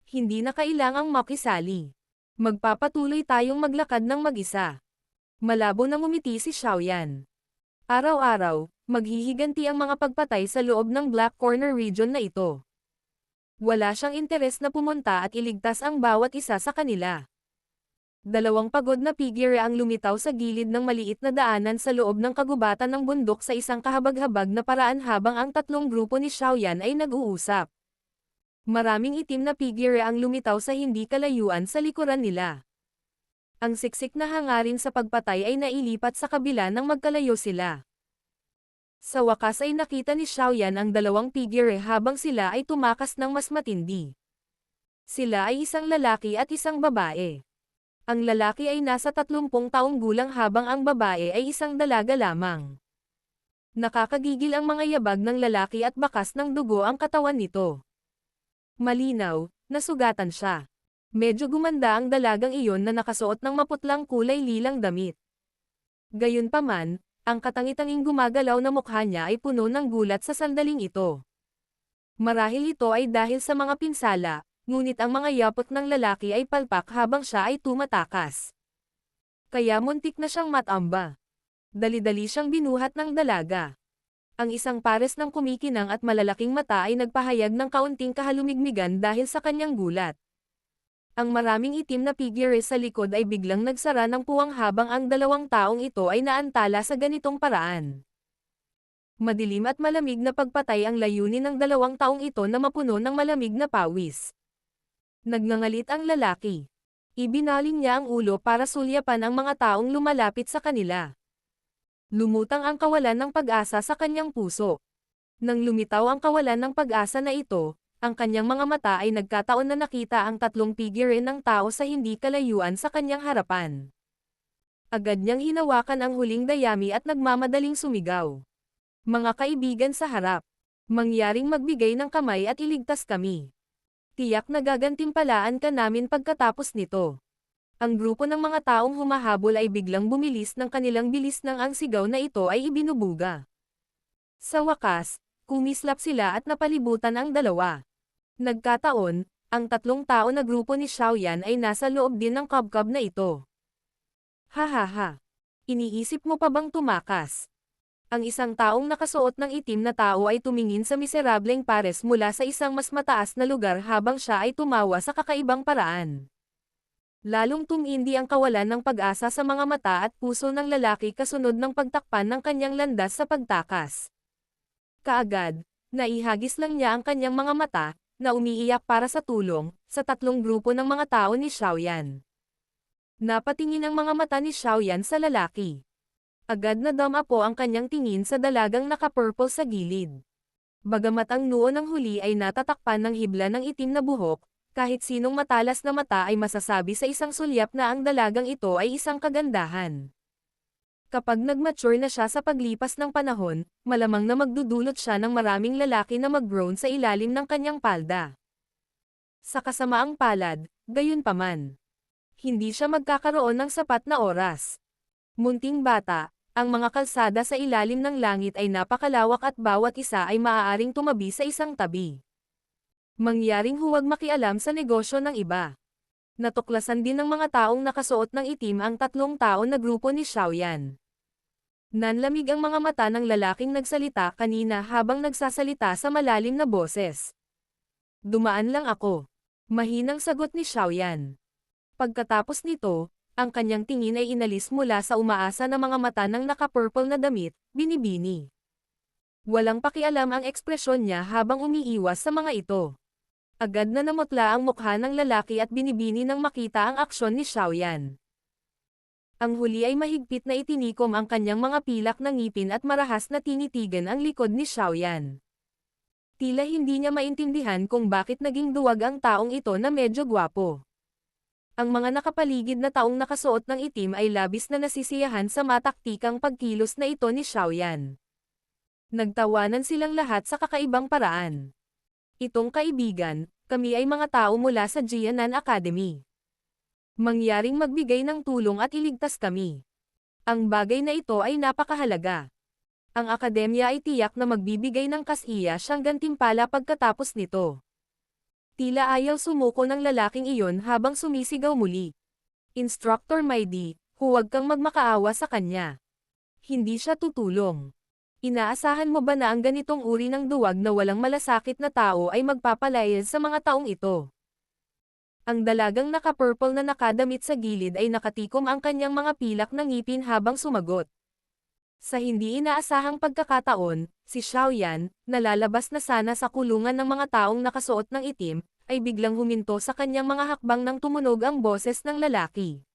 Hindi na kailangang makisali. Magpapatuloy tayong maglakad ng mag-isa. Malabo na ngumiti si Xiaoyan. Araw-araw, maghihiganti ang mga pagpatay sa loob ng Black Corner region na ito. Wala siyang interes na pumunta at iligtas ang bawat isa sa kanila. Dalawang pagod na figure ang lumitaw sa gilid ng maliit na daanan sa loob ng kagubatan ng bundok sa isang kahabag-habag na paraan habang ang tatlong grupo ni Xiaoyan ay nag-uusap. Maraming itim na figure ang lumitaw sa hindi kalayuan sa likuran nila. Ang siksik na hangarin sa pagpatay ay nailipat sa kabila nang magkalayo sila. Sa wakas ay nakita ni Xiaoyan ang dalawang figure habang sila ay tumakas ng mas matindi. Sila ay isang lalaki at isang babae. Ang lalaki ay nasa 30 taong gulang habang ang babae ay isang dalaga lamang. Nakakagigil ang mga yabag ng lalaki at bakas ng dugo ang katawan nito. Malinaw, nasugatan siya. Medyo gumanda ang dalagang iyon na nakasuot ng maputlang kulay lilang damit. Gayunpaman, ang katangi-tanging gumagalaw na mukha niya ay puno ng gulat sa sandaling ito. Marahil ito ay dahil sa mga pinsala, ngunit ang mga yapot ng lalaki ay palpak habang siya ay tumatakas. Kaya muntik na siyang matamba. Dali-dali siyang binuhat ng dalaga. Ang isang pares ng kumikinang at malalaking mata ay nagpahayag ng kaunting kahalumigmigan dahil sa kanyang gulat. Ang maraming itim na figure sa likod ay biglang nagsara ng puwang habang ang dalawang taong ito ay naantala sa ganitong paraan. Madilim at malamig na pagpatay ang layunin ng dalawang taong ito na mapuno ng malamig na pawis. Nagngangalit ang lalaki. Ibinaling niya ang ulo para sulyapan ang mga taong lumalapit sa kanila. Lumutang ang kawalan ng pag-asa sa kanyang puso. Nang lumitaw ang kawalan ng pag-asa na ito, ang kanyang mga mata ay nagkataon na nakita ang tatlong figure ng tao sa hindi kalayuan sa kanyang harapan. Agad niyang hinawakan ang huling dayami at nagmamadaling sumigaw. Mga kaibigan sa harap, mangyaring magbigay ng kamay at iligtas kami. Tiyak na gagantimpalaan ka namin pagkatapos nito. Ang grupo ng mga taong humahabol ay biglang bumilis ng kanilang bilis nang ang sigaw na ito ay ibinubuga. Sa wakas, kumislap sila at napalibutan ang dalawa. Nagkataon, ang tatlong tao na grupo ni Xiaoyan ay nasa loob din ng kabkab na ito. Hahaha. Iniisip mo pa bang tumakas? Ang isang taong nakasuot ng itim na tao ay tumingin sa miserableng pares mula sa isang mas mataas na lugar habang siya ay tumawa sa kakaibang paraan. Lalong tumindi ang kawalan ng pag-asa sa mga mata at puso ng lalaki kasunod ng pagtakpan ng kanyang landas sa pagtakas. Kaagad, naihagis lang niya ang kanyang mga mata, na umiiyak para sa tulong, sa tatlong grupo ng mga tao ni Xiaoyan. Napatingin ang mga mata ni Xiaoyan sa lalaki. Agad na damapo ang kanyang tingin sa dalagang naka-purple sa gilid. Bagamat ang noo ng huli ay natatakpan ng hibla ng itim na buhok, kahit sinong matalas na mata ay masasabi sa isang sulyap na ang dalagang ito ay isang kagandahan. Kapag nag-mature na siya sa paglipas ng panahon, malamang na magdudulot siya ng maraming lalaki na mag-groan sa ilalim ng kanyang palda. Sa kasamaang palad, gayunpaman, hindi siya magkakaroon ng sapat na oras. Munting bata, ang mga kalsada sa ilalim ng langit ay napakalawak at bawat isa ay maaaring tumabi sa isang tabi. Mangyaring huwag makialam sa negosyo ng iba. Natuklasan din ng mga taong nakasuot ng itim ang tatlong tao na grupo ni Xiaoyan. Nanlamig ang mga mata ng lalaking nagsalita kanina habang nagsasalita sa malalim na boses. Dumaan lang ako. Mahinang sagot ni Xiaoyan. Pagkatapos nito, ang kanyang tingin ay inalis mula sa umaasa na mga mata ng naka-purple na damit, binibini. Walang pakialam ang ekspresyon niya habang umiiwas sa mga ito. Agad na namutla ang mukha ng lalaki at binibini nang makita ang aksyon ni Xiaoyan. Ang huli ay mahigpit na itinikom ang kanyang mga pilak na ngipin at marahas na tinitigan ang likod ni Xiaoyan. Tila hindi niya maintindihan kung bakit naging duwag ang taong ito na medyo gwapo. Ang mga nakapaligid na taong nakasuot ng itim ay labis na nasisiyahan sa mataktikang pagkilos na ito ni Xiaoyan. Nagtawanan silang lahat sa kakaibang paraan. Itong kaibigan, kami ay mga tao mula sa Jianan Academy. Mangyaring magbigay ng tulong at iligtas kami. Ang bagay na ito ay napakahalaga. Ang akademya ay tiyak na magbibigay ng kasiya siyang gantimpala pagkatapos nito. Tila ayaw sumuko ng lalaking iyon habang sumisigaw muli. Instructor Maidi, huwag kang magmakaawa sa kanya. Hindi siya tutulong. Inaasahan mo ba na ang ganitong uri ng duwag na walang malasakit na tao ay magpapalayas sa mga taong ito? Ang dalagang naka-purple na nakadamit sa gilid ay nakatikom ang kanyang mga pilak na ngipin habang sumagot. Sa hindi inaasahang pagkakataon, si Xiaoyan, nalalabas na sana sa kulungan ng mga taong nakasuot ng itim, ay biglang huminto sa kanyang mga hakbang nang tumunog ang boses ng lalaki.